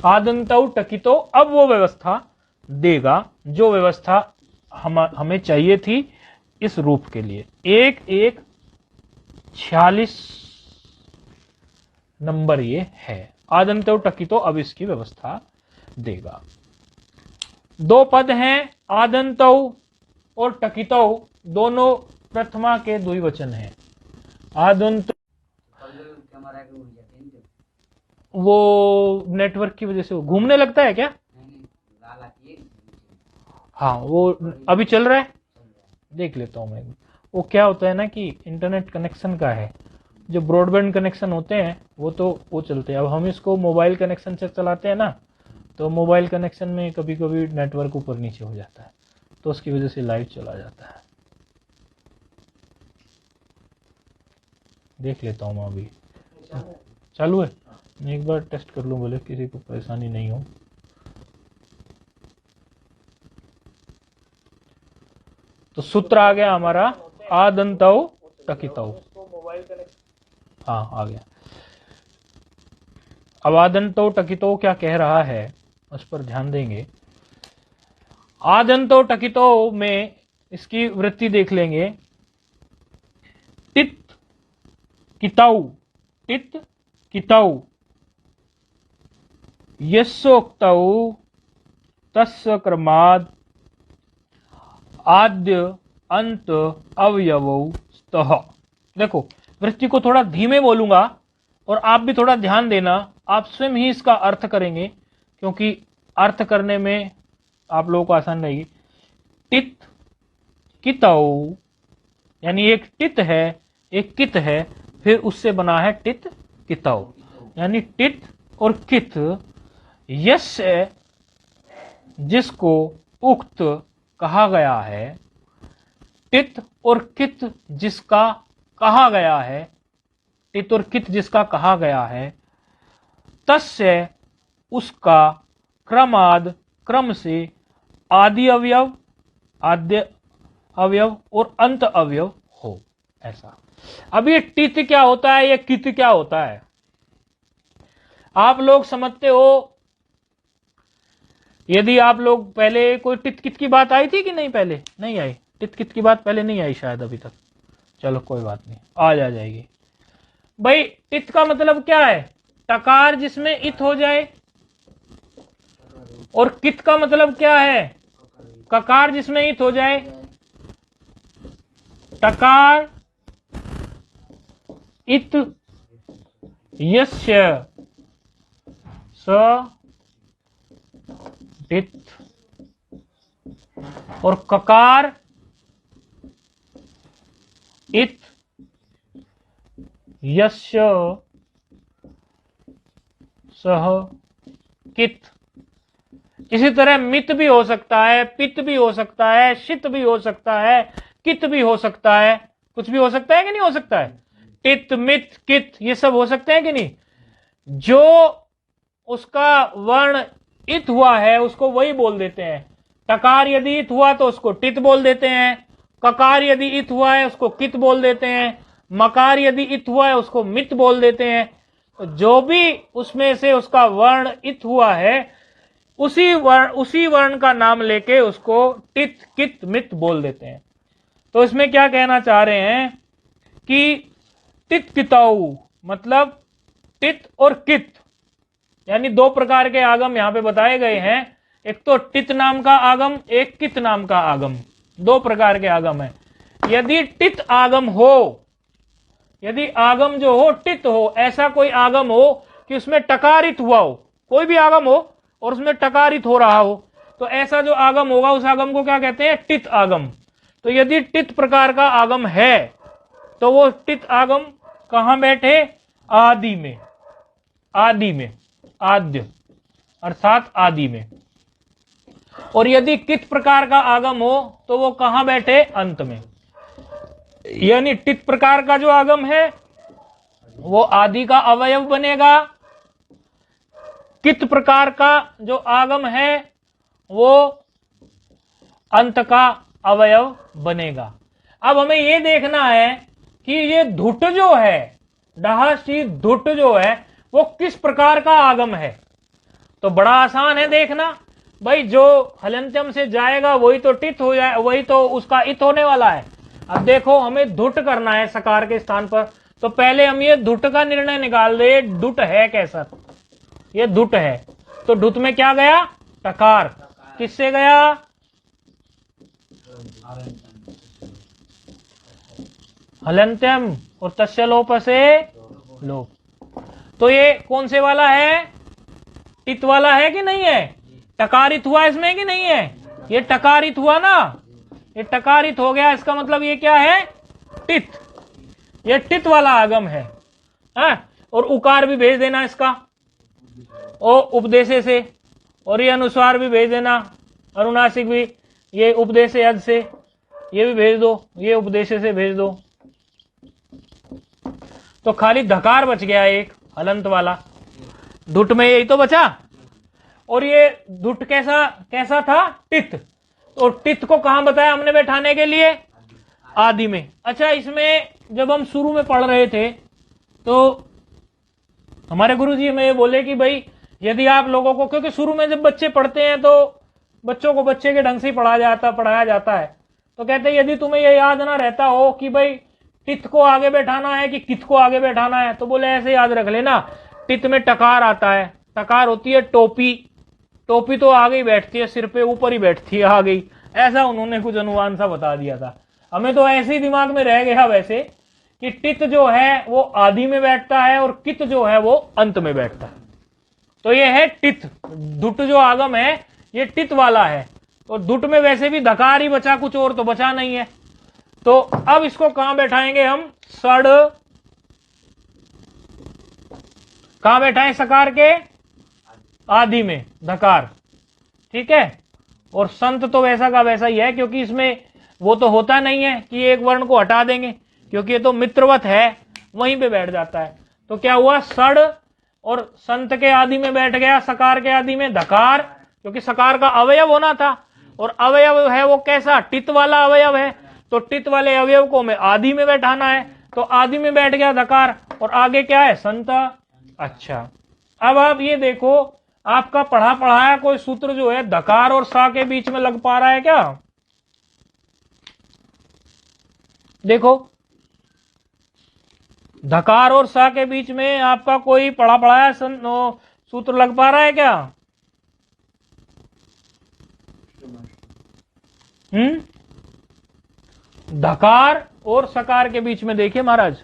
आदंतौ टकितो अब वो व्यवस्था देगा जो व्यवस्था हमें चाहिए थी इस रूप के लिए 1-1-46 नंबर ये है। आदंतो टकितो अब इसकी व्यवस्था देगा। दो पद हैं, आदंतो और टकितो, दोनों प्रथमा के द्विवचन हैं। आदंत वो नेटवर्क की वजह से वो घूमने लगता है क्या? हाँ वो अभी चल रहा है, देख लेता हूँ मैं। वो क्या होता है ना कि इंटरनेट कनेक्शन का है, जो ब्रॉडबैंड कनेक्शन होते हैं वो तो वो चलते हैं। अब हम इसको मोबाइल कनेक्शन से चलाते हैं ना, तो मोबाइल कनेक्शन में कभी कभी नेटवर्क ऊपर नीचे हो जाता है, तो उसकी वजह से लाइव चला जाता है। देख लेता हूँ मैं अभी चालू है, मैं एक बार टेस्ट कर लूँ, बोले किसी को परेशानी नहीं हो। तो सूत्र आ गया हमारा आदंतौ टकितौ। हाँ आ गया। अब आदंतौ टकितौ क्या कह रहा है उस पर ध्यान देंगे। आदंतौ टकितौ में इसकी वृत्ति देख लेंगे। टित कितौ, टित कितौ, यस्योक्तौ तस्य क्रमाद् आद्य अंत अवयवौ स्तः। देखो वृत्ति को थोड़ा धीमे बोलूंगा और आप भी थोड़ा ध्यान देना, आप स्वयं ही इसका अर्थ करेंगे क्योंकि अर्थ करने में आप लोगों को आसान रहेगी। टित कितौ यानी एक टित है, एक कित है, फिर उससे बना है टित कितौ, यानी टित और कित यस्य जिसको उक्त कहा गया है, टित और कित जिसका कहा गया है, टित और कित जिसका कहा गया है, तस्य उसका क्रमाद क्रम से आदि अवयव, आद्य अवयव और अंत अवयव हो, ऐसा। अब ये टित क्या होता है, ये कित क्या होता है, आप लोग समझते हो। यदि आप लोग पहले कोई टित कित की बात आई थी कि नहीं, पहले नहीं आई, टित कित की बात पहले नहीं आई शायद अभी तक, चलो कोई बात नहीं, आज आ जाएगी। भाई टित का मतलब क्या है, टकार जिसमें इत हो जाए, और कित का मतलब क्या है, ककार जिसमें इत हो जाए। टकार इत यस्य स टित, और ककार इत यस्य सह कित। इसी तरह मित भी हो सकता है, पित भी हो सकता है, शित भी हो सकता है, कित भी हो सकता है, कुछ भी हो सकता है कि नहीं हो सकता है। टित मित कित ये सब हो सकते हैं कि नहीं। जो उसका वर्ण इत हुआ है उसको वही बोल देते हैं। टकार यदि इत हुआ तो उसको टित बोल देते हैं, ककार यदि इत हुआ है उसको कित बोल देते हैं, मकार यदि इत हुआ है उसको मित बोल देते हैं। तो जो भी उसमें से उसका वर्ण इत हुआ है उसी वर्ण का नाम लेके उसको टित कित मित बोल देते हैं। तो इसमें क्या कहना चाह रहे हैं कि टित किताऊ मतलब टित और कित, यानी दो प्रकार के आगम यहां पे बताए गए हैं। एक तो टित नाम का आगम, एक कित नाम का आगम, दो प्रकार के आगम है। यदि टित आगम हो, यदि आगम जो हो टित हो, ऐसा कोई आगम हो कि उसमें टकारित हुआ हो, कोई भी आगम हो और उसमें टकारित हो रहा हो, तो ऐसा जो आगम होगा उस आगम को क्या कहते हैं, टित आगम। तो यदि टित प्रकार का आगम है तो वो टित आगम कहां बैठे, आदि में, आदि में, आद्य अर्थात आदि में। और यदि कित प्रकार का आगम हो तो वो कहां बैठे, अंत में। यानी टित प्रकार का जो आगम है वो आदि का अवयव बनेगा, कित प्रकार का जो आगम है वो अंत का अवयव बनेगा। अब हमें यह देखना है कि ये धुट जो है, डहासी धुट जो है वो किस प्रकार का आगम है। तो बड़ा आसान है देखना भाई, जो हलंत्यम से जाएगा वही तो टित हो जाए, वही तो उसका इत होने वाला है। अब देखो हमें धुट करना है सकार के स्थान पर, तो पहले हम ये धुट का निर्णय निकाल दे। धुट है कैसा, ये धुट है, तो धुट में क्या गया, टकार। किससे गया, हलंत्यम और तस्य लोप से लोप। तो ये कौन से वाला है, टित वाला है कि नहीं है, टकारित हुआ इसमें कि नहीं है, ये टकारित हुआ ना, ये टकारित हो गया, इसका मतलब ये क्या है, टित, ये टित वाला आगम है। और उकार भी भेज देना इसका, ओ उपदेशे से, और ये अनुस्वार भी भेज देना, अनुनासिक भी, ये उपदेशे यद से, ये भी भेज दो, ये उपदेशे से भेज दो। तो खाली धकार बच गया एक हलंत वाला, धुट में यही तो बचा। और ये धुट कैसा कैसा था, टित। तो टित को कहां बताया हमने बैठाने के लिए, आदि में। अच्छा, इसमें जब हम शुरू में पढ़ रहे थे तो हमारे गुरुजी हमें ये बोले कि भाई यदि आप लोगों को, क्योंकि शुरू में जब बच्चे पढ़ते हैं तो बच्चों को बच्चे के ढंग से ही पढ़ाया जाता है, तो कहते हैं यदि तुम्हें ये याद ना रहता हो कि भाई टित को आगे बैठाना है कि कित को आगे बैठाना है, तो बोले ऐसे याद रख लेना, टित में टकार आता है, टकार होती है टोपी, टोपी तो आगे ही बैठती है, सिर पे ऊपर ही बैठती है, आ गई। ऐसा उन्होंने कुछ अनुमान सा बता दिया था, हमें तो ऐसे ही दिमाग में रह गया वैसे कि टित जो है वो आदि में बैठता है और कित जो है वो अंत में बैठता है। तो ये है टित, धुट जो आगम है ये टित वाला है। और धुट में वैसे भी धकार ही बचा, कुछ और तो बचा नहीं है। तो अब इसको कहां बैठाएंगे हम, सड़, कहां बैठाएं, सकार के आदि में धकार, ठीक है। और संत तो वैसा का वैसा ही है, क्योंकि इसमें वो तो होता नहीं है कि एक वर्ण को हटा देंगे, क्योंकि ये तो मित्रवत है, वहीं पे बैठ जाता है। तो क्या हुआ, सड़ और संत के आदि में बैठ गया, सकार के आदि में धकार, क्योंकि सकार का अवयव होना था, और अवयव है वो कैसा, टित वाला अवयव है, तो टित वाले अवयव को हमें आदि में बैठाना है, तो आदि में बैठ गया धकार, और आगे क्या है, संत। अच्छा, अब आप ये देखो, आपका पढ़ाया कोई सूत्र जो है धकार और सा के बीच में लग पा रहा है क्या, देखो धकार और सा के बीच में आपका कोई पढ़ाया सूत्र लग पा रहा है क्या, धकार और सकार के बीच में देखिए महाराज,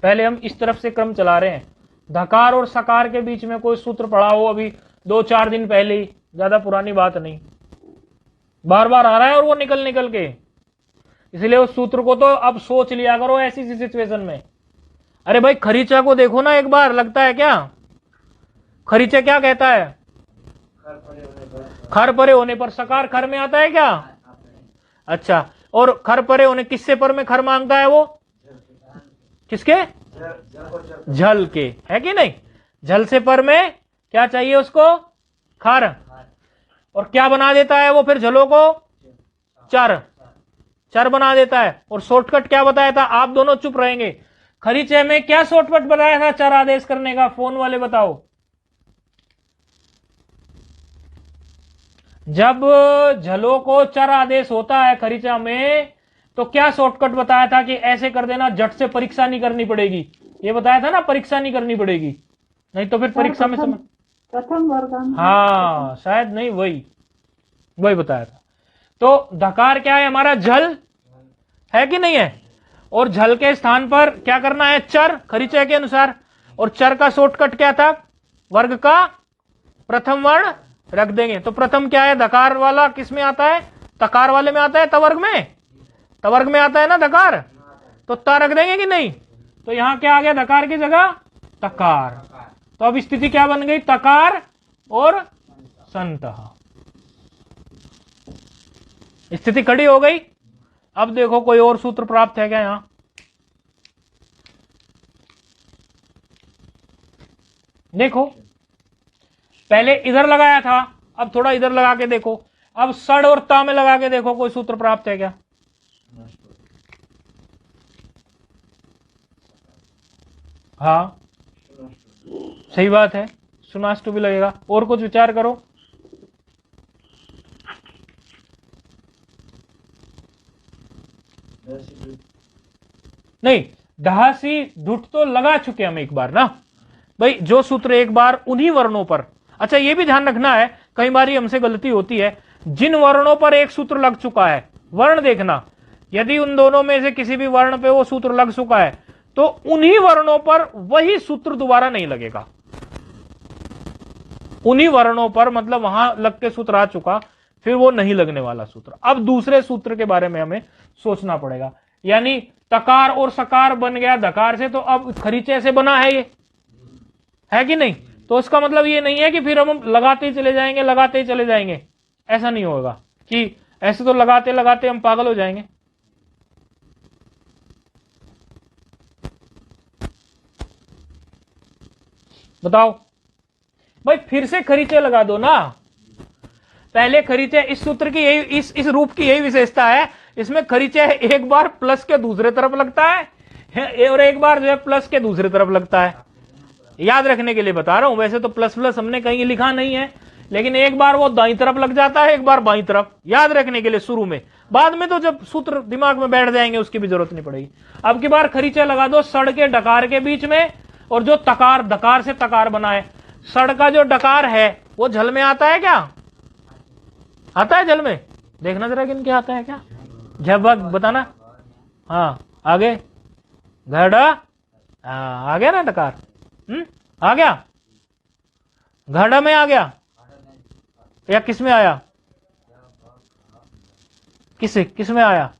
पहले हम इस तरफ से क्रम चला रहे हैं, धकार और सकार के बीच में कोई सूत्र पढ़ा हो अभी 2-4 दिन पहले ही, ज्यादा पुरानी बात नहीं, बार बार आ रहा है और वो निकल के, इसलिए उस सूत्र को तो अब सोच लिया करो ऐसी सिचुएशन में। अरे भाई खरीचा को देखो ना एक बार, लगता है क्या, खरीचा क्या कहता है, खर परे होने पर सकार खर में आता है क्या, अच्छा, और खर परे होने किससे पर में खर मांगता है वो, किसके, झल के, है कि नहीं, झल से पर में क्या चाहिए उसको, खर, और क्या बना देता है वो फिर झलों को, चर बना देता है। और शॉर्टकट क्या बताया था, आप दोनों चुप रहेंगे, खरीचे में क्या शॉर्टकट बताया था चर आदेश करने का, फोन वाले बताओ। जब झलों को चर आदेश होता है खरीचा में, तो क्या शॉर्टकट बताया था कि ऐसे कर देना, झट से परीक्षा नहीं करनी पड़ेगी, ये बताया था ना, परीक्षा नहीं करनी पड़ेगी, नहीं तो फिर परीक्षा में समझ, प्रथम वर्ग, हाँ शायद नहीं, वही बताया था। तो धकार क्या है हमारा, झल है कि नहीं है, और झल के स्थान पर क्या करना है, चर, खरीचे के अनुसार, और चर का शॉर्टकट क्या था, वर्ग का प्रथम वर्ण रख देंगे। तो प्रथम क्या है, धकार वाला किस में आता है, तकार वाले में आता है, तवर्ग में आता है ना धकार, तो ता रख देंगे कि नहीं, तो यहां क्या आ गया, धकार की जगह तकार। तो अब स्थिति क्या बन गई, तकार और संत, स्थिति खड़ी हो गई। अब देखो कोई और सूत्र प्राप्त है क्या यहां, देखो पहले इधर लगाया था, अब थोड़ा इधर लगा के देखो, अब सड़ और ता में लगा के देखो कोई सूत्र प्राप्त है क्या, हाँ सही बात है, सुनाष्टु भी लगेगा। और कुछ विचार करो, नहीं, ढहासी ढुट तो लगा चुके हम एक बार ना भाई, जो सूत्र एक बार उन्हीं वर्णों पर। अच्छा ये भी ध्यान रखना है, कई बार हमसे गलती होती है, जिन वर्णों पर एक सूत्र लग चुका है, वर्ण देखना, यदि उन दोनों में से किसी भी वर्ण पे वो सूत्र लग चुका है तो उन्हीं वर्णों पर वही सूत्र दोबारा नहीं लगेगा। उन्हीं वर्णों पर मतलब वहां लग के सूत्र आ चुका, फिर वो नहीं लगने वाला सूत्र। अब दूसरे सूत्र के बारे में हमें सोचना पड़ेगा, यानी तकार और सकार बन गया धकार से, तो अब खरीचे से बना है, ये है कि नहीं? तो इसका मतलब ये नहीं है कि फिर हम लगाते ही चले जाएंगे, लगाते ही चले जाएंगे, ऐसा नहीं होगा कि ऐसे तो लगाते लगाते हम पागल हो जाएंगे। बताओ भाई, फिर से खरीचे लगा दो ना। पहले खरीचे, इस सूत्र की यही, इस रूप की यही विशेषता है, इसमें खरीचे एक बार प्लस के दूसरे तरफ लगता है और एक बार जो है प्लस के दूसरे तरफ लगता है। याद रखने के लिए बता रहा हूं, वैसे तो प्लस प्लस हमने कहीं लिखा नहीं है, लेकिन एक बार वो दाईं तरफ लग जाता है, एक बार बाईं तरफ, याद रखने के लिए शुरू में। बाद में तो जब सूत्र दिमाग में बैठ जाएंगे उसकी भी जरूरत नहीं पड़ेगी। अब की बार खरीचा लगा दो सड़ के डकार के बीच में, और जो तकार, दकार से तकार बना है, सड़ का जो डकार है वो झल में आता है क्या? आता है झल में? देखना जरा किनके आता है क्या, झबक बताना। हाँ आगे घड़ा, आ गया ना डकार, आ गया, घड़ा में आ गया या किस में आया? किस में आया?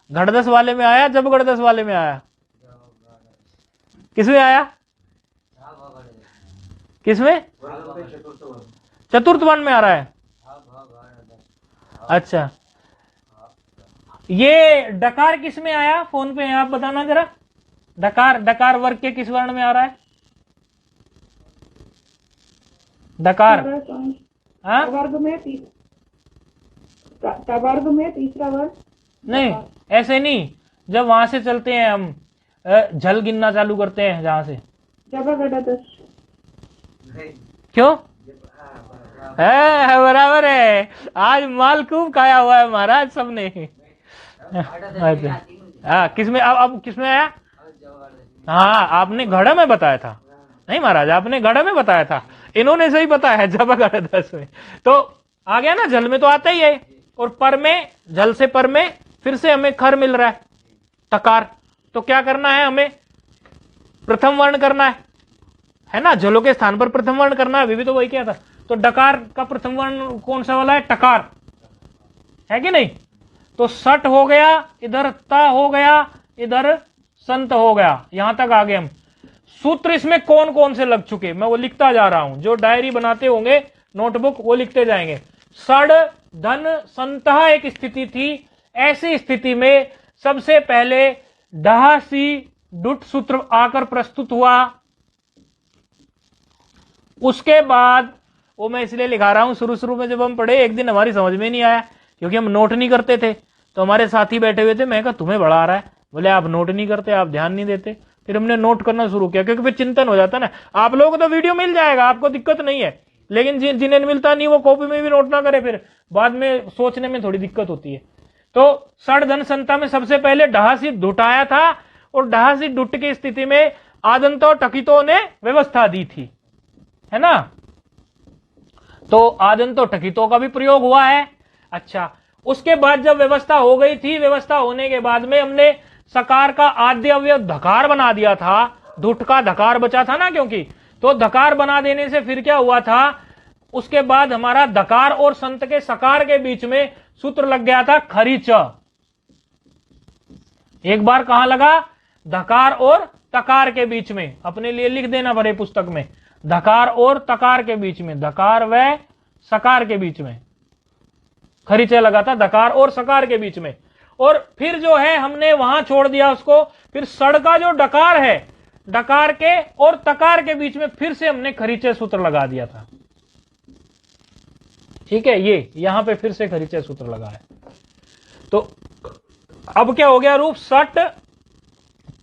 घड़दस वाले में आया, जब गड़दस वाले में आया, किस में आया? किस में? चतुर्थ वर्ण में आ रहा है। अच्छा, ये डकार किस में आया? फोन पे आप बताना जरा, डकार, डकार वर्ग के किस वर्ण में आ रहा है? डकार वर्ग में वर्ग में तीसरा वर्ग नहीं, ऐसे नहीं, जब वहां से चलते हैं हम, झल गिनना चालू करते हैं जहां से। क्यों? है बराबर है, आज माल खूब खाया हुआ है महाराज सबने। हाँ किसमें, अब किसमें आया? हाँ आपने घड़ा में बताया था, नहीं महाराज आपने घड़ा में बताया था, इन्होंने सही बताया है जब घड़ा 10 में, तो आ गया ना, जल में तो आता ही है, और पर में, जल से पर में फिर से हमें खर मिल रहा है तकार, तो क्या करना है हमें? प्रथम वर्ण करना है ना, जलों के स्थान पर प्रथम वर्ण करना है, अभी भी तो वही क्या था। तो डकार का प्रथम वर्ण कौन सा वाला है? टकार, है कि नहीं? तो सट हो गया, इधर ता हो गया, इधर संत हो गया, यहां तक आ गए हम। सूत्र इसमें कौन कौन से लग चुके मैं वो लिखता जा रहा हूं, जो डायरी बनाते होंगे नोटबुक वो लिखते जाएंगे। सड़ धन संतः एक स्थिति थी, ऐसी स्थिति में सबसे पहले डहासी डुट सूत्र आकर प्रस्तुत हुआ। उसके बाद वो मैं इसलिए लिखा रहा हूं, शुरू में जब हम पढ़े एक दिन हमारी समझ में नहीं आया, क्योंकि हम नोट नहीं करते थे, तो हमारे साथी बैठे हुए थे, मैं कहा तुम्हें बड़ा आ रहा है, बोले आप नोट नहीं करते, आप ध्यान नहीं देते। फिर हमने नोट करना शुरू किया, क्योंकि फिर चिंतन हो जाता ना। आप लोगों को तो वीडियो मिल जाएगा, आपको दिक्कत नहीं है, लेकिन जिन्हें मिलता नहीं वो कॉपी में भी नोट ना करे, फिर बाद में सोचने में थोड़ी दिक्कत होती है। तो सड़ धन संता में सबसे पहले ढहासी ढुट आया था, और ढहासी ढुट की स्थिति में आदंतों टकितों ने व्यवस्था दी थी, है ना। तो आदंतों टकितों का भी प्रयोग हुआ है। अच्छा, उसके बाद जब व्यवस्था हो गई थी, व्यवस्था होने के बाद में हमने सकार का आद्य अवयव धकार बना दिया था, धुट का धकार बचा था ना, क्योंकि तो धकार बना देने से फिर क्या हुआ था, उसके बाद हमारा धकार और संत के सकार के बीच में सूत्र लग गया था खरीच। एक बार कहां लगा? धकार और तकार के बीच में, अपने लिए लिख देना भरे पुस्तक में, धकार और तकार के बीच में, धकार व सकार के बीच में खरीचा लगा था, धकार और सकार के बीच में। और फिर जो है हमने वहां छोड़ दिया उसको, फिर सड़ का जो डकार है, डकार के और तकार के बीच में फिर से हमने खरीचे सूत्र लगा दिया था। ठीक है, ये यहां पे फिर से खरीचे सूत्र लगा है। तो अब क्या हो गया रूप? सट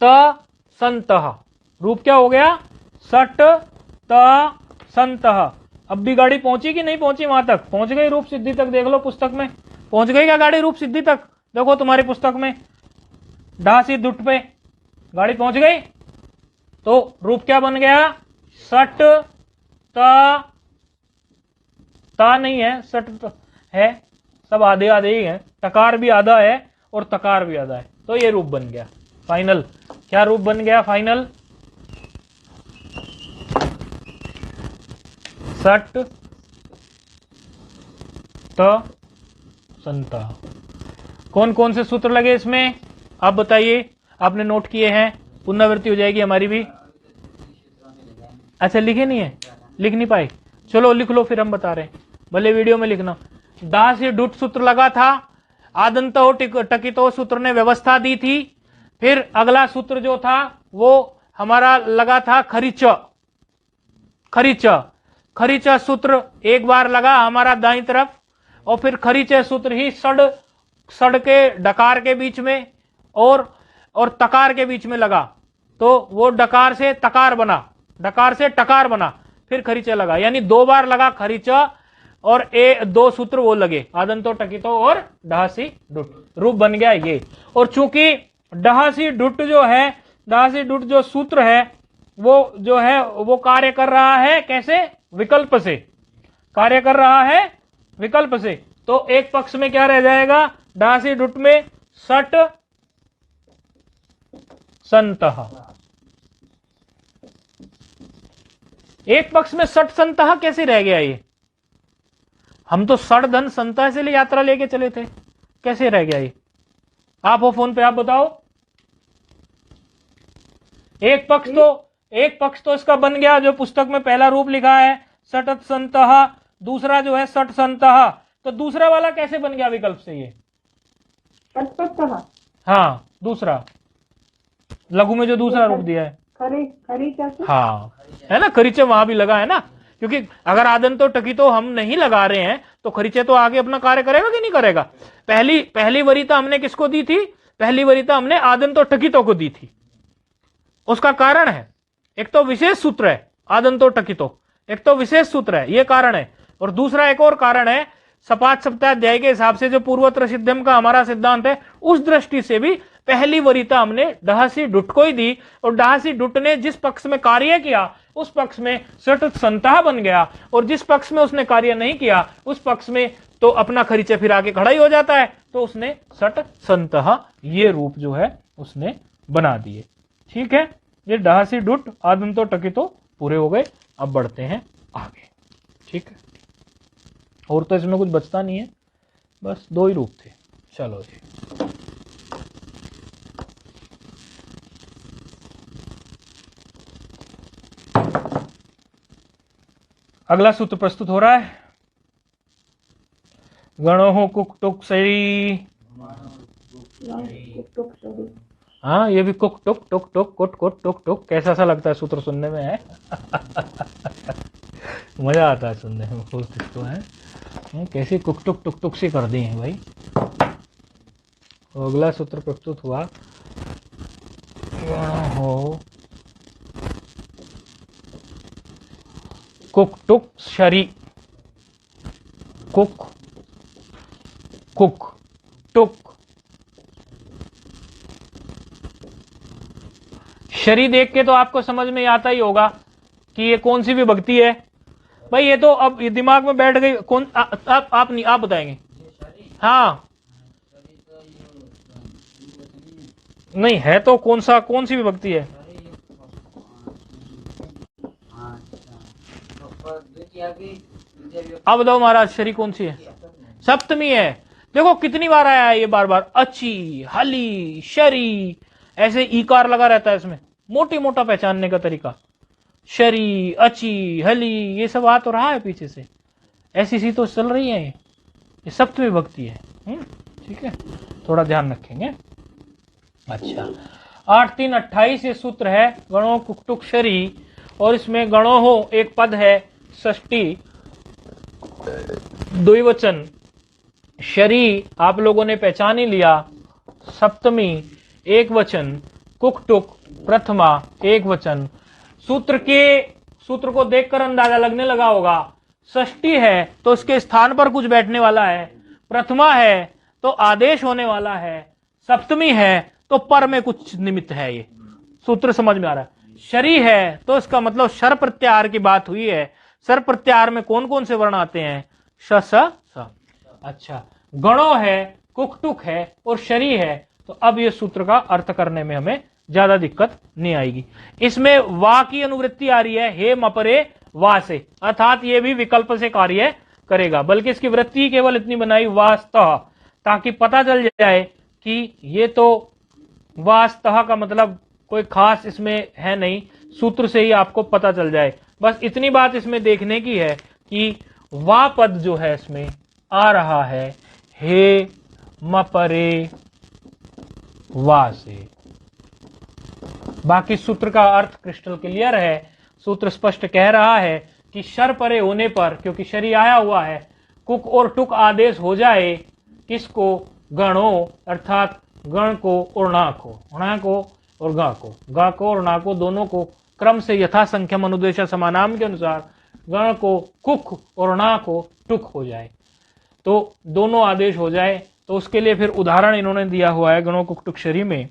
त संतः। रूप क्या हो गया? सट त संतः। अब भी गाड़ी पहुंची कि नहीं पहुंची? वहां तक पहुंच गई, रूप सिद्धि तक। देख लो पुस्तक में पहुंच गई क्या गाड़ी रूप सिद्धि तक? देखो तुम्हारी पुस्तक में डा सी दुट पे गाड़ी पहुंच गई, तो रूप क्या बन गया? सट ता नहीं है, सट है, सब आधे आधे ही है, टकार भी आधा है और तकार भी आधा है, तो ये रूप बन गया फाइनल। क्या रूप बन गया फाइनल? सट त संता। कौन कौन से सूत्र लगे इसमें आप बताइए, आपने नोट किए हैं? पुनरावृत्ति हो जाएगी हमारी भी। अच्छा लिखे नहीं है, लिख नहीं पाए, चलो लिख लो फिर, हम बता रहे हैं, भले वीडियो में लिखना। दा से डुट सूत्र लगा था, आदंतो टकितो सूत्र ने व्यवस्था दी थी, फिर अगला सूत्र जो था वो हमारा लगा था खरीच। खरीच खरीच सूत्र एक बार लगा हमारा दाईं तरफ, और फिर खरीच सूत्र ही सड़ के डकार के बीच में और तकार के बीच में लगा, तो वो डकार से तकार बना, डकार से टकार बना, फिर खरीचा लगा, यानी दो बार लगा खरीचा, और दो सूत्र वो लगे, आदंतो टकितो और डहासी डुट, रूप बन गया ये। और चूंकि डहासी डुट जो है, डहासी डुट जो सूत्र है वो जो है वो कार्य कर रहा है कैसे? विकल्प से कार्य कर रहा है, विकल्प से। तो एक पक्ष में क्या रह जाएगा? डहासी डुट में सट संतः, एक पक्ष में सट संतः कैसे रह गया? ये हम तो सड़ धन संतः से यात्रा लेके चले थे, कैसे रह गया ये? आप हो फोन पे, आप बताओ। एक पक्ष तो इसका बन गया, जो पुस्तक में पहला रूप लिखा है सटत संतः, दूसरा जो है सट संतः, तो दूसरा वाला कैसे बन गया विकल्प से? ये हाँ, दूसरा लघु में जो दूसरा रूप दिया है, हाँ है ना, खरीचे वहां भी लगा है ना, क्योंकि अगर आदंतो टकितो हम नहीं लगा रहे हैं तो खरीचे तो आगे अपना कार्य करेगा कि नहीं करेगा? पहली वरीयता हमने किसको दी थी? पहली वरीयता हमने आदंतो टकितो को दी थी। उसका कारण है, एक तो विशेष सूत्र है आदंतो टकितो, एक तो विशेष सूत्र है, ये कारण है, और दूसरा एक और कारण है, सपाट सप्ताध्याय के हिसाब से जो पूर्वोत्तर सिद्धम का हमारा सिद्धांत है, उस दृष्टि से भी पहली वरीयता हमने डहासी डुट को ही दी, और डहासी डुट ने जिस पक्ष में कार्य किया उस पक्ष में सट संतः बन गया, और जिस पक्ष में उसने कार्य नहीं किया उस पक्ष में तो अपना खरीचे फिर आके खड़ा ही हो जाता है, तो उसने सट संतः ये रूप जो है उसने बना दिए। ठीक है, ये डहासी डुट आदंतो टकितो पूरे हो गए। अब बढ़ते हैं आगे। ठीक है, और तो इसमें कुछ बचता नहीं है, बस दो ही रूप थे। चलो जी, अगला सूत्र प्रस्तुत हो रहा है। गणो कुक टुक सरी, हाँ ये भी कुक टुक टुक टुक कुट कुट टुक टुक, कैसा सा लगता है सूत्र सुनने में है? मजा आता है सुनने में, तो है कैसे कुक टुक टुक टुक से कर दी है भाई। अगला सूत्र प्रस्तुत हुआ, हो कुक टुक शरी, कुक कुक टुक शरी देख के तो आपको समझ में आता ही होगा कि ये कौन सी विभक्ति है भाई। ये तो अब ये दिमाग में बैठ गई, कौन आप नहीं, आप बताएंगे। हाँ नहीं है तो कौन सी विभक्ति है? अब बताओ महाराज, शरी कौन सी है? सप्तमी है। देखो कितनी बार आया है ये, बार बार अच्छी, हली, शरी, ऐसे ईकार लगा रहता है इसमें, मोटी मोटा पहचानने का तरीका। शरी, अच्छी, हली, ये सब आ तो रहा है पीछे से, ऐसी सी तो चल रही है, ये सप्तमी विभक्ति है। ठीक है, थोड़ा ध्यान रखेंगे। अच्छा, 8 3 28 ये सूत्र है, गणो कुकटुक शरी, और इसमें गणो हो एक पद है, षष्ठी द्विवचन, शरी आप लोगों ने पहचान ही लिया, सप्तमी एक वचन, कुकटुक प्रथमा एक वचन। सूत्र को देखकर अंदाजा लगने लगा होगा, षष्ठी है तो उसके स्थान पर कुछ बैठने वाला है, प्रथमा है तो आदेश होने वाला है, सप्तमी है तो पर में कुछ निमित्त है। ये सूत्र समझ में आ रहा है। शरी है तो इसका मतलब शर प्रत्याहार की बात हुई है। शर प्रत्याहार में कौन कौन से वर्ण आते हैं? श स स। अच्छा, गणो है, कुक टुक है और शरी है, तो अब ये सूत्र का अर्थ करने में हमें ज्यादा दिक्कत नहीं आएगी। इसमें वा की अनुवृत्ति आ रही है, हे मपरे वा से, अर्थात ये भी विकल्प से कार्य करेगा, बल्कि इसकी वृत्ति केवल इतनी बनाई वास्तव, ताकि पता चल जाए कि ये तो वास्तव का मतलब कोई खास इसमें है नहीं, सूत्र से ही आपको पता चल जाए। बस इतनी बात इसमें देखने की है कि वा पद जो है इसमें आ रहा है हे मपरे वा से। बाकी सूत्र का अर्थ क्रिस्टल क्लियर है। सूत्र स्पष्ट कह रहा है कि शर परे होने पर, क्योंकि शरी आया हुआ है, कुक और टुक आदेश हो जाए किसको? गणो, अर्थात गण को और ना को, णा को और गा को, गा को और ना को दोनों को क्रम से यथा संख्यम अनुदेश समानाम के अनुसार गण को कुक और ना को टुक हो जाए, तो दोनों आदेश हो जाए। तो उसके लिए फिर उदाहरण इन्होंने दिया हुआ है गणों कुक टुक शरी में।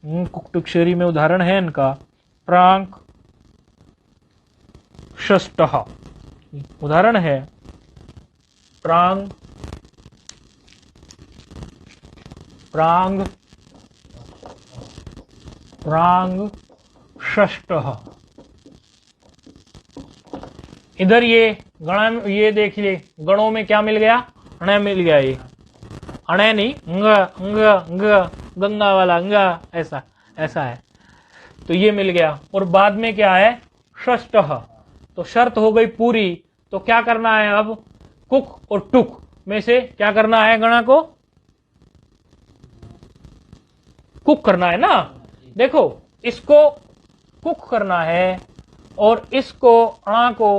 कुक टुक शरी में उदाहरण है इनका प्रांक षष्टः, उदाहरण है प्रांग प्रांग प्रांग षष्टः। इधर ये गण, ये देखिए गणों में क्या मिल गया? अण मिल गया। ये अण नहीं, गंगा वाला अंगा, ऐसा ऐसा है, तो ये मिल गया। और बाद में क्या है? षष्टः, तो शर्त हो गई पूरी। तो क्या करना है अब? कुक और टुक में से क्या करना है? गणा को कुक करना है ना। देखो, इसको कुक करना है और इसको अणा को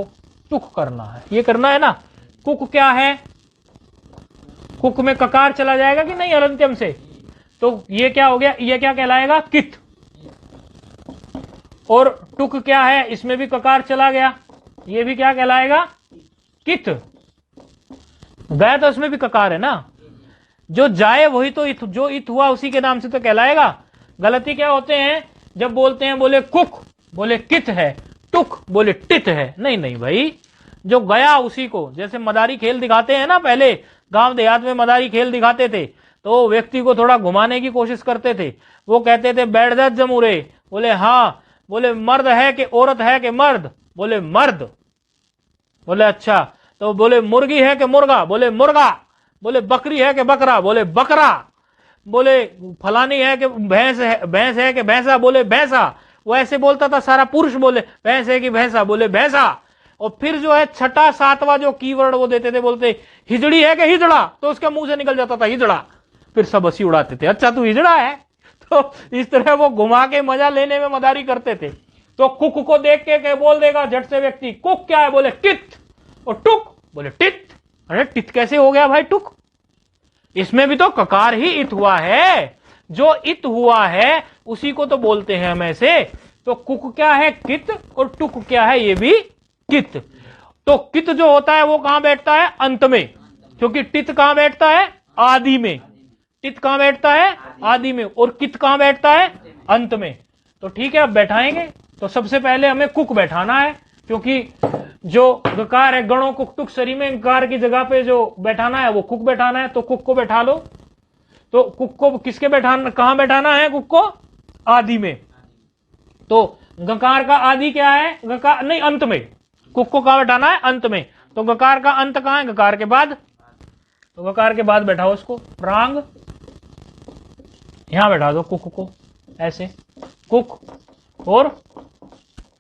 टुक करना है, ये करना है ना। कुक क्या है? कुक में ककार चला जाएगा कि नहीं अलंत्यम से, तो ये क्या हो गया? ये क्या कहलाएगा? कित। और टुक क्या है? इसमें भी ककार चला गया, ये भी क्या कहलाएगा? कित। गया तो इसमें भी ककार है ना, जो जाए वही तो इत, जो इत हुआ उसी के नाम से तो कहलाएगा। गलती क्या होते हैं जब बोलते हैं, बोले कुक बोले कित है, टुक बोले टित है। नहीं नहीं भाई, जो गया उसी को, जैसे मदारी खेल दिखाते हैं ना, पहले गांव देहात में मदारी खेल दिखाते थे तो व्यक्ति को थोड़ा घुमाने की कोशिश करते थे। वो कहते थे बैठ जा जमूरे, बोले हाँ, बोले मर्द है कि औरत है कि मर्द, बोले मर्द, बोले अच्छा, तो बोले मुर्गी है कि मुर्गा, बोले मुर्गा, बोले बकरी है कि बकरा, बोले बकरा, बोले फलानी है कि भैंस है कि भैंसा, बोले भैंसा। वो ऐसे बोलता था सारा पुरुष, बोले भैंस है कि भैंसा, बोले भैंसा। और फिर जो है छठा सातवां जो कीवर्ड वो देते थे, बोलते हिजड़ी है कि हिजड़ा, तो उसके मुंह से निकल जाता था हिजड़ा। फिर सब हंसी उड़ाते थे, अच्छा तू हिजड़ा है। तो इस तरह वो घुमा के मजा लेने में मदारी करते थे। तो कुक को देख के बोल देगा झट से व्यक्ति, कुक क्या है? बोले कित। और टुक बोले टित। अरे टित कैसे हो गया भाई टुक? इसमें भी तो ककार ही इत हुआ है, जो इत हुआ है उसी को तो बोलते हैं हम ऐसे। तो कुक क्या है? कित। और टुक क्या है? ये भी कित। तो कित जो होता है वो कहां बैठता है? अंत में, क्योंकि टित कहां बैठता है? आदि में। टित कहां बैठता है? आदि में। और कित कहां बैठता है? अंत में। तो ठीक है, अब बैठाएंगे। तो सबसे पहले हमें कुक बैठाना है, क्योंकि जो गकार है गणों कुक टुक शरी में गकार की जगह पे जो बैठाना है वो कुक बैठाना है। तो कुक को बैठा लो। तो कुक को किसके बैठाना, कहां बैठाना है कुक को? आदि में। तो गकार का आदि क्या है? गकार नहीं, अंत में। कुक को कहां बैठाना है? अंत में। तो गकार का अंत कहां है? गकार के बाद। तो गकार के बाद बैठाओ उसको, प्रांग, यहां बैठा दो कुक को, ऐसे कुक और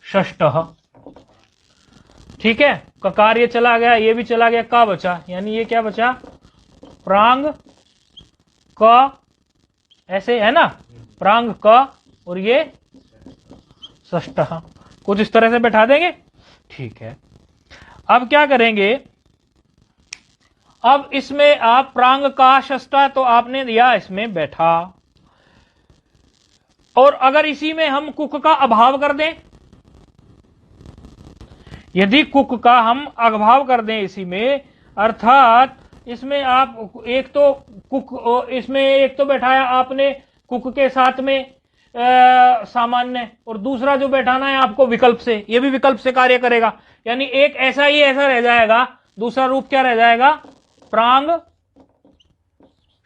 षष्टः। ठीक है, ककार ये चला गया, ये भी चला गया, का बचा, यानी ये क्या बचा? प्रांग क, ऐसे है ना, प्रांग क और ये षष्टः। कुछ इस तरह से बैठा देंगे। ठीक है, अब क्या करेंगे? अब इसमें आप प्रांग का षष्टः तो आपने दिया, इसमें बैठा। और अगर इसी में हम कुक का अभाव कर दें, यदि कुक का हम अभाव कर दें इसी में, अर्थात इसमें आप एक तो कुक, इसमें एक तो बैठाया आपने कुक के साथ में सामान्य, और दूसरा जो बैठाना है आपको विकल्प से, ये भी विकल्प से कार्य करेगा, यानी एक ऐसा ही ऐसा रह जाएगा। दूसरा रूप क्या रह जाएगा? प्रांग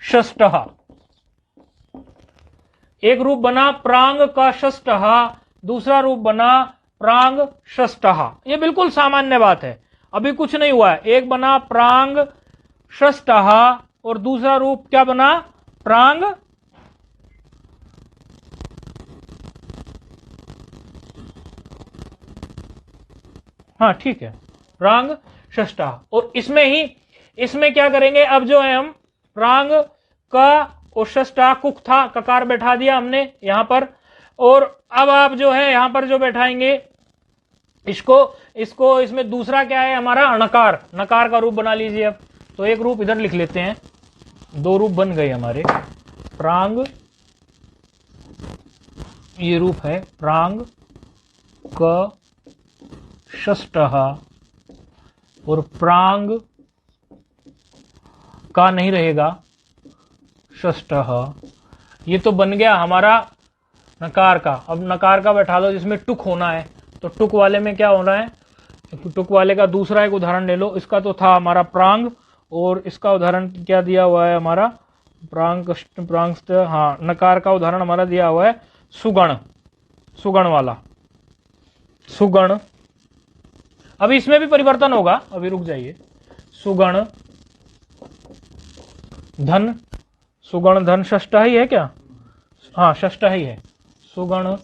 षष्ठः। एक रूप बना प्रांग का षष्ठः, दूसरा रूप बना प्रांग षष्ठः। ये बिल्कुल सामान्य बात है, अभी कुछ नहीं हुआ है। एक बना प्रांग षष्ठः और दूसरा रूप क्या बना? प्रांग हाँ ठीक है, प्रांग षष्ठः। और इसमें क्या करेंगे? अब जो है हम प्रांग का और षष्ठः, कुक था, ककार बैठा दिया हमने यहां पर, और अब आप जो है यहां पर जो बैठाएंगे इसको इसमें दूसरा क्या है हमारा? नकार। नकार का रूप बना लीजिए। अब तो एक रूप इधर लिख लेते हैं, दो रूप बन गए हमारे। प्रांग, ये रूप है प्रांग क षष्ठः, और प्रांग का नहीं रहेगा, षष्ठः। ये तो बन गया हमारा नकार का। अब नकार का बैठा लो जिसमें टुक होना है, तो टुक वाले में क्या होना है? टुक वाले का दूसरा एक उदाहरण ले लो। इसका तो था हमारा प्रांग, और इसका उदाहरण क्या दिया हुआ है हमारा? प्रांग हाँ, नकार का उदाहरण हमारा दिया हुआ है सुगण, सुगण वाला, सुगण। अभी इसमें भी परिवर्तन होगा, अभी रुक जाइए। सुगण धन, सुगण धन षष्ठः ही है क्या? हाँ षष्ठः ही है, सुगण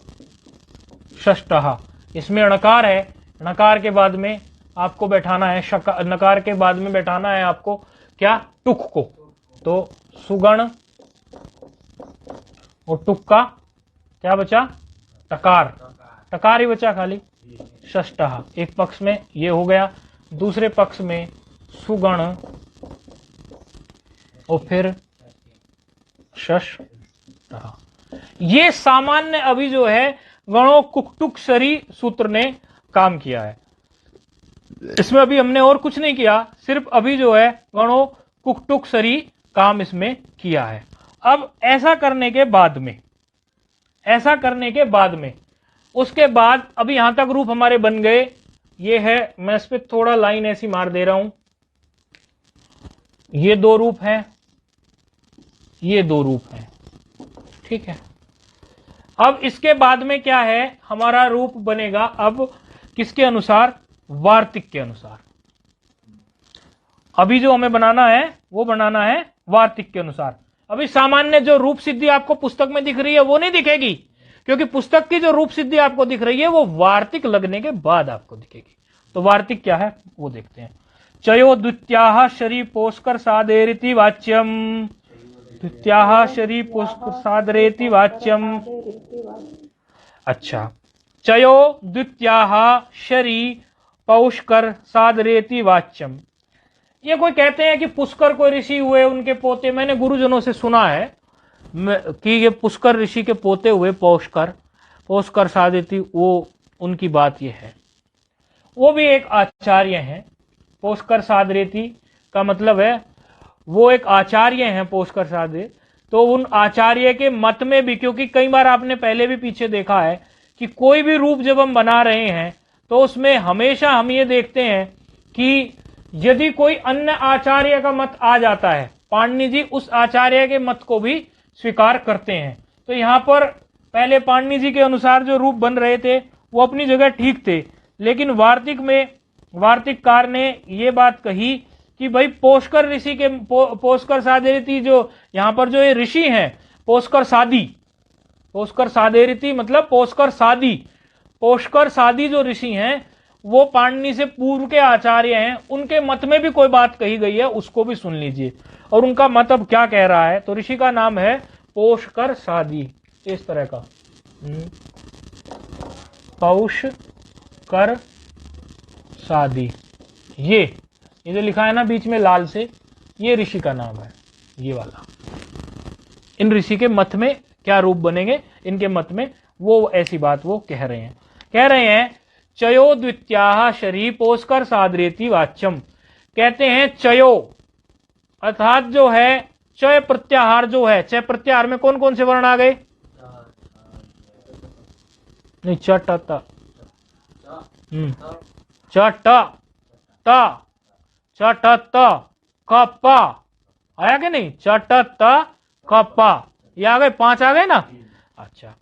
षष्ठः। इसमें णकार है, णकार के बाद में आपको बैठाना है नकार के बाद में बैठाना है आपको क्या? टुक को। तो सुगण और टुक का क्या बचा? टकार, टकार ही बचा खाली, षष्ठः। एक पक्ष में ये हो गया, दूसरे पक्ष में सुगण और फिर षष्ठः। ये सामान्य अभी जो है गणों कुकटुक सरी सूत्र ने काम किया है। इसमें अभी हमने और कुछ नहीं किया, सिर्फ अभी जो है गणों कुकटुक सरी काम इसमें किया है। अब ऐसा करने के बाद में उसके बाद अभी यहां तक रूप हमारे बन गए। ये है, मैं इस पे थोड़ा लाइन ऐसी मार दे रहा हूं। ये दो रूप हैं, ये दो रूप हैं, ठीक है। अब इसके बाद में क्या है? हमारा रूप बनेगा अब किसके अनुसार? वार्तिक के अनुसार। अभी जो हमें बनाना है वो बनाना है वार्तिक के अनुसार। अभी सामान्य जो रूप सिद्धि आपको पुस्तक में दिख रही है वो नहीं दिखेगी, क्योंकि पुस्तक की जो रूप सिद्धि आपको दिख रही है वो वार्तिक लगने के बाद आपको दिखेगी। तो वार्तिक क्या है वो देखते हैं। चयो द्वित्याः शरी पोस्कर सादेरिति वाच्यम, द्वित्याः शरी पोस्कर सादरेति वाच्यम। अच्छा, चयो द्वित्याः शरी पौष्कर सादरेति वाच्यम। ये कोई कहते हैं कि पुष्कर कोई ऋषि हुए, उनके पोते, मैंने गुरुजनों से सुना है कि ये पुष्कर ऋषि के पोते हुए पौष्कर सादरेति, वो उनकी बात ये है। वो भी एक आचार्य हैं। पौष्कर सादरेति का मतलब है वो एक आचार्य हैं, पौष्कर सादरे। तो उन आचार्य के मत में भी, क्योंकि कई बार आपने पहले भी पीछे देखा है कि कोई भी रूप जब हम बना रहे हैं तो उसमें हमेशा हम ये देखते हैं कि यदि कोई अन्य आचार्य का मत आ जाता है, पाणिनि जी उस आचार्य के मत को भी स्वीकार करते हैं। तो यहां पर पहले पाणिनि जी के अनुसार जो रूप बन रहे थे वो अपनी जगह ठीक थे, लेकिन वार्तिक में वार्तिककार ने ये बात कही कि भाई पौष्कर ऋषि के पौष्कर सादेरिति, जो यहां पर जो ये ऋषि हैं पौष्कर सादेरिति मतलब पौष्कर सादी जो ऋषि हैं वो पाणिनि से पूर्व के आचार्य हैं। उनके मत में भी कोई बात कही गई है, उसको भी सुन लीजिए। और उनका मत अब क्या कह रहा है? तो ऋषि का नाम है पौष्कर सादी, इस तरह का पौष्कर सादी। ये जो लिखा है ना बीच में लाल से, ये ऋषि का नाम है, ये वाला। इन ऋषि के मत में क्या रूप बनेंगे, इनके मत में वो ऐसी बात वो कह रहे हैं। चयो द्वित्याः शरी पौष्कर सादरेति वाच्यम। कहते हैं चयो अर्थात जो है चय प्रत्याहार जो है, चय प्रत्याहार में कौन कौन से वर्ण आ गए? नहीं, च ट त, च ट त, च ट त क प आया कि नहीं? च ट त क प, ये आ गए, 5 आ गए ना। अच्छा,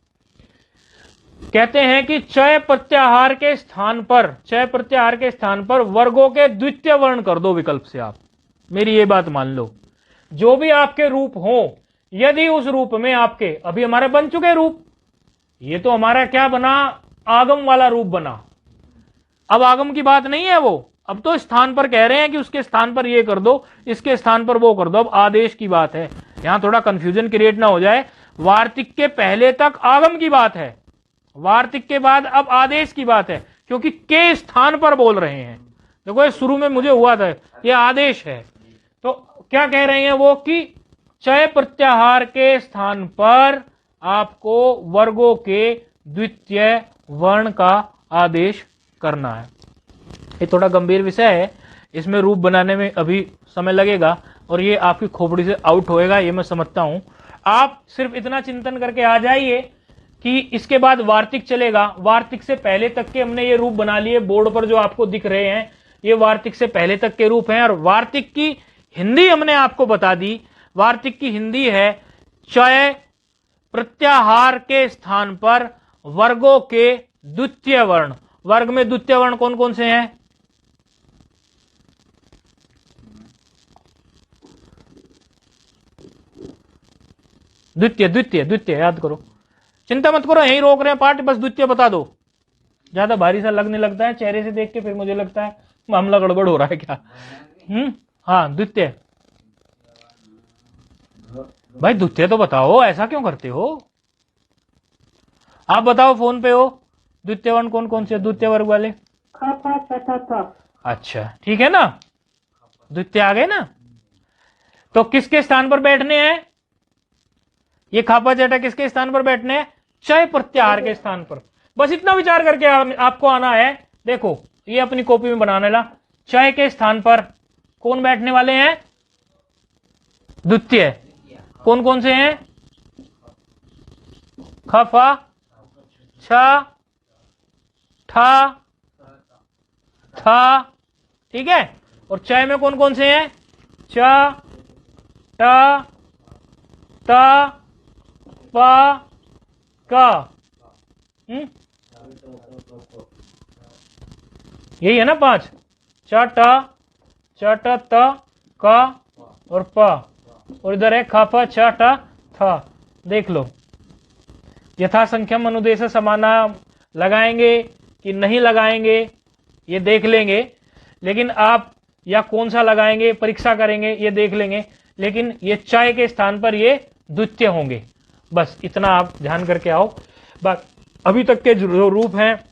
कहते हैं कि चय प्रत्याहार के स्थान पर, चय प्रत्याहार के स्थान पर वर्गों के द्वितीय वर्ण कर दो विकल्प से। आप मेरी ये बात मान लो, जो भी आपके रूप हो, यदि उस रूप में आपके, अभी हमारे बन चुके रूप, ये तो हमारा क्या बना? आगम वाला रूप बना। अब आगम की बात नहीं है वो, अब तो स्थान पर कह रहे हैं कि उसके स्थान पर ये कर दो, इसके स्थान पर वो कर दो। अब आदेश की बात है, यहां थोड़ा कंफ्यूजन क्रिएट ना हो जाए। वार्तिक के पहले तक आगम की बात है, वार्तिक के बाद अब आदेश की बात है, क्योंकि के स्थान पर बोल रहे हैं। देखो ये शुरू में मुझे हुआ था, ये आदेश है। तो क्या कह रहे हैं वो कि चय प्रत्याहार के स्थान पर आपको वर्गों के द्वितीय वर्ण का आदेश करना है। ये थोड़ा गंभीर विषय है, इसमें रूप बनाने में अभी समय लगेगा और ये आपकी खोपड़ी से आउट होएगा, ये मैं समझता हूं। आप सिर्फ इतना चिंतन करके आ जाइए कि इसके बाद वार्तिक चलेगा। वार्तिक से पहले तक के हमने ये रूप बना लिए, बोर्ड पर जो आपको दिख रहे हैं ये वार्तिक से पहले तक के रूप हैं। और वार्तिक की हिंदी हमने आपको बता दी। वार्तिक की हिंदी है चय प्रत्याहार के स्थान पर वर्गों के द्वितीय वर्ण। वर्ग में द्वितीय वर्ण कौन कौन से हैं? द्वितीय द्वितीय द्वितीय याद करो, चिंता मत करो, यहीं रोक रहे हैं पाठ, बस द्वितीय बता दो। ज्यादा भारी सा लगने लगता है चेहरे से देख के, फिर मुझे लगता है मामला गड़बड़ हो रहा है क्या। हाँ द्वितीय, भाई द्वितीय तो बताओ, ऐसा क्यों करते हो? आप बताओ, फोन पे हो। द्वितीय वर्ण कौन कौन से द्वितीय वर्ग वाले? ख फ छ ठ थ। अच्छा ठीक है ना, द्वितीय आ गए ना। तो किसके स्थान पर बैठने हैं? ये खापा चटा किसके स्थान पर बैठने हैं? चय प्रत्याहार के स्थान पर। बस इतना विचार करके आपको आना है। देखो ये अपनी कॉपी में बनाने ला, चय के स्थान पर कौन बैठने वाले हैं? द्वितीय। कौन कौन से हैं? ख फ छ ठ थ, ठीक है। और चय में कौन कौन से हैं? च ट त प क। यही है ना 5, च ट त क और प, और इधर है ख फ छ ठ थ। देख लो, यथासंख्यम अनुदेश समाना लगाएंगे कि नहीं लगाएंगे ये देख लेंगे, लेकिन आप या कौन सा लगाएंगे परीक्षा करेंगे ये देख लेंगे, लेकिन ये चय के स्थान पर ये द्वितीय होंगे। बस इतना आप ध्यान करके आओ। अभी तक के जो रूप हैं,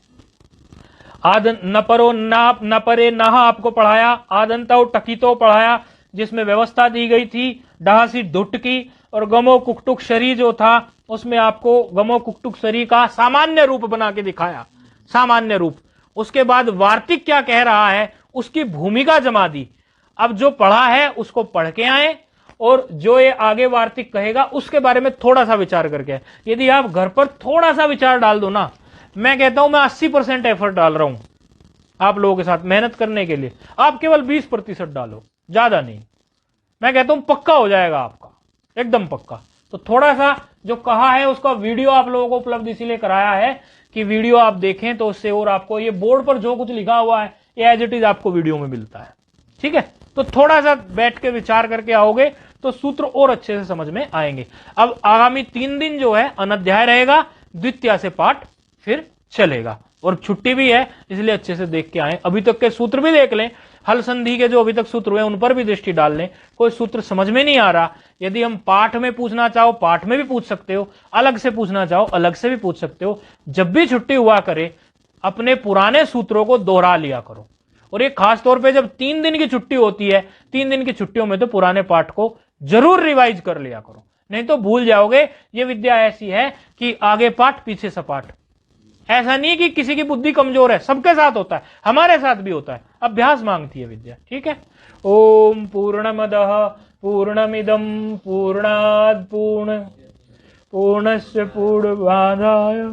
आद न परो न परे नह आपको पढ़ाया, आदंतो टकितो पढ़ाया जिसमें व्यवस्था दी गई थी, डहासी दुट की, और गमो कुकटुक शरी जो था उसमें आपको गमो कुकटुक शरी का सामान्य रूप बना के दिखाया, सामान्य रूप। उसके बाद वार्तिक क्या कह रहा है उसकी भूमिका जमा दी। अब जो पढ़ा है उसको पढ़ के आए, और जो ये आगे वार्तिक कहेगा उसके बारे में थोड़ा सा विचार करके। यदि आप घर पर थोड़ा सा विचार डाल दो ना, मैं कहता हूं मैं 80% एफर्ट डाल रहा हूं आप लोगों के साथ मेहनत करने के लिए, आप केवल 20% डालो, ज्यादा नहीं। मैं कहता हूं पक्का हो जाएगा आपका, एकदम पक्का। तो थोड़ा सा जो कहा है उसका वीडियो आप लोगों को उपलब्ध इसीलिए कराया है कि वीडियो आप देखें तो उससे और आपको ये बोर्ड पर जो कुछ लिखा हुआ है ये एज इट इज आपको वीडियो में मिलता है, ठीक है। तो थोड़ा सा बैठ के विचार करके आओगे तो सूत्र और अच्छे से समझ में आएंगे। अब आगामी 3 दिन जो है अनध्याय रहेगा, द्वितीय से पाठ फिर चलेगा, और छुट्टी भी है इसलिए अच्छे से देख के आए। अभी तक के सूत्र भी देख लें, हल संधि के जो अभी तक सूत्र हुए उन पर भी दृष्टि डाल लें। कोई सूत्र समझ में नहीं आ रहा, यदि हम पाठ में पूछना चाहो पाठ में भी पूछ सकते हो, अलग से पूछना चाहो अलग से भी पूछ सकते हो। जब भी छुट्टी हुआ करे अपने पुराने सूत्रों को दोहरा लिया करो, और एक खास तौर पे जब 3 दिन की छुट्टी होती है, 3 दिन की छुट्टियों में तो पुराने पाठ को जरूर रिवाइज कर लिया करो, नहीं तो भूल जाओगे। ये विद्या ऐसी है कि आगे पाठ पीछे सपाट। ऐसा नहीं कि किसी की बुद्धि कमजोर है, सबके साथ होता है, हमारे साथ भी होता है, अभ्यास मांगती है विद्या, ठीक है। ओम पूर्णमदः पूर्णमिदं पूर्णात् पूर्णस्य पूर्णमादाय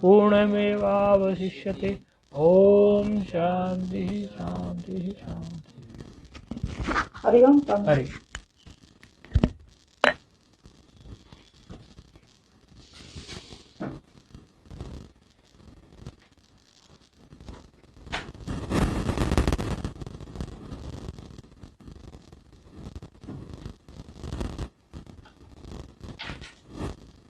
पूर्णमेवावशिष्यते। ओम शांति शांति शांति। हरि ओम। हरि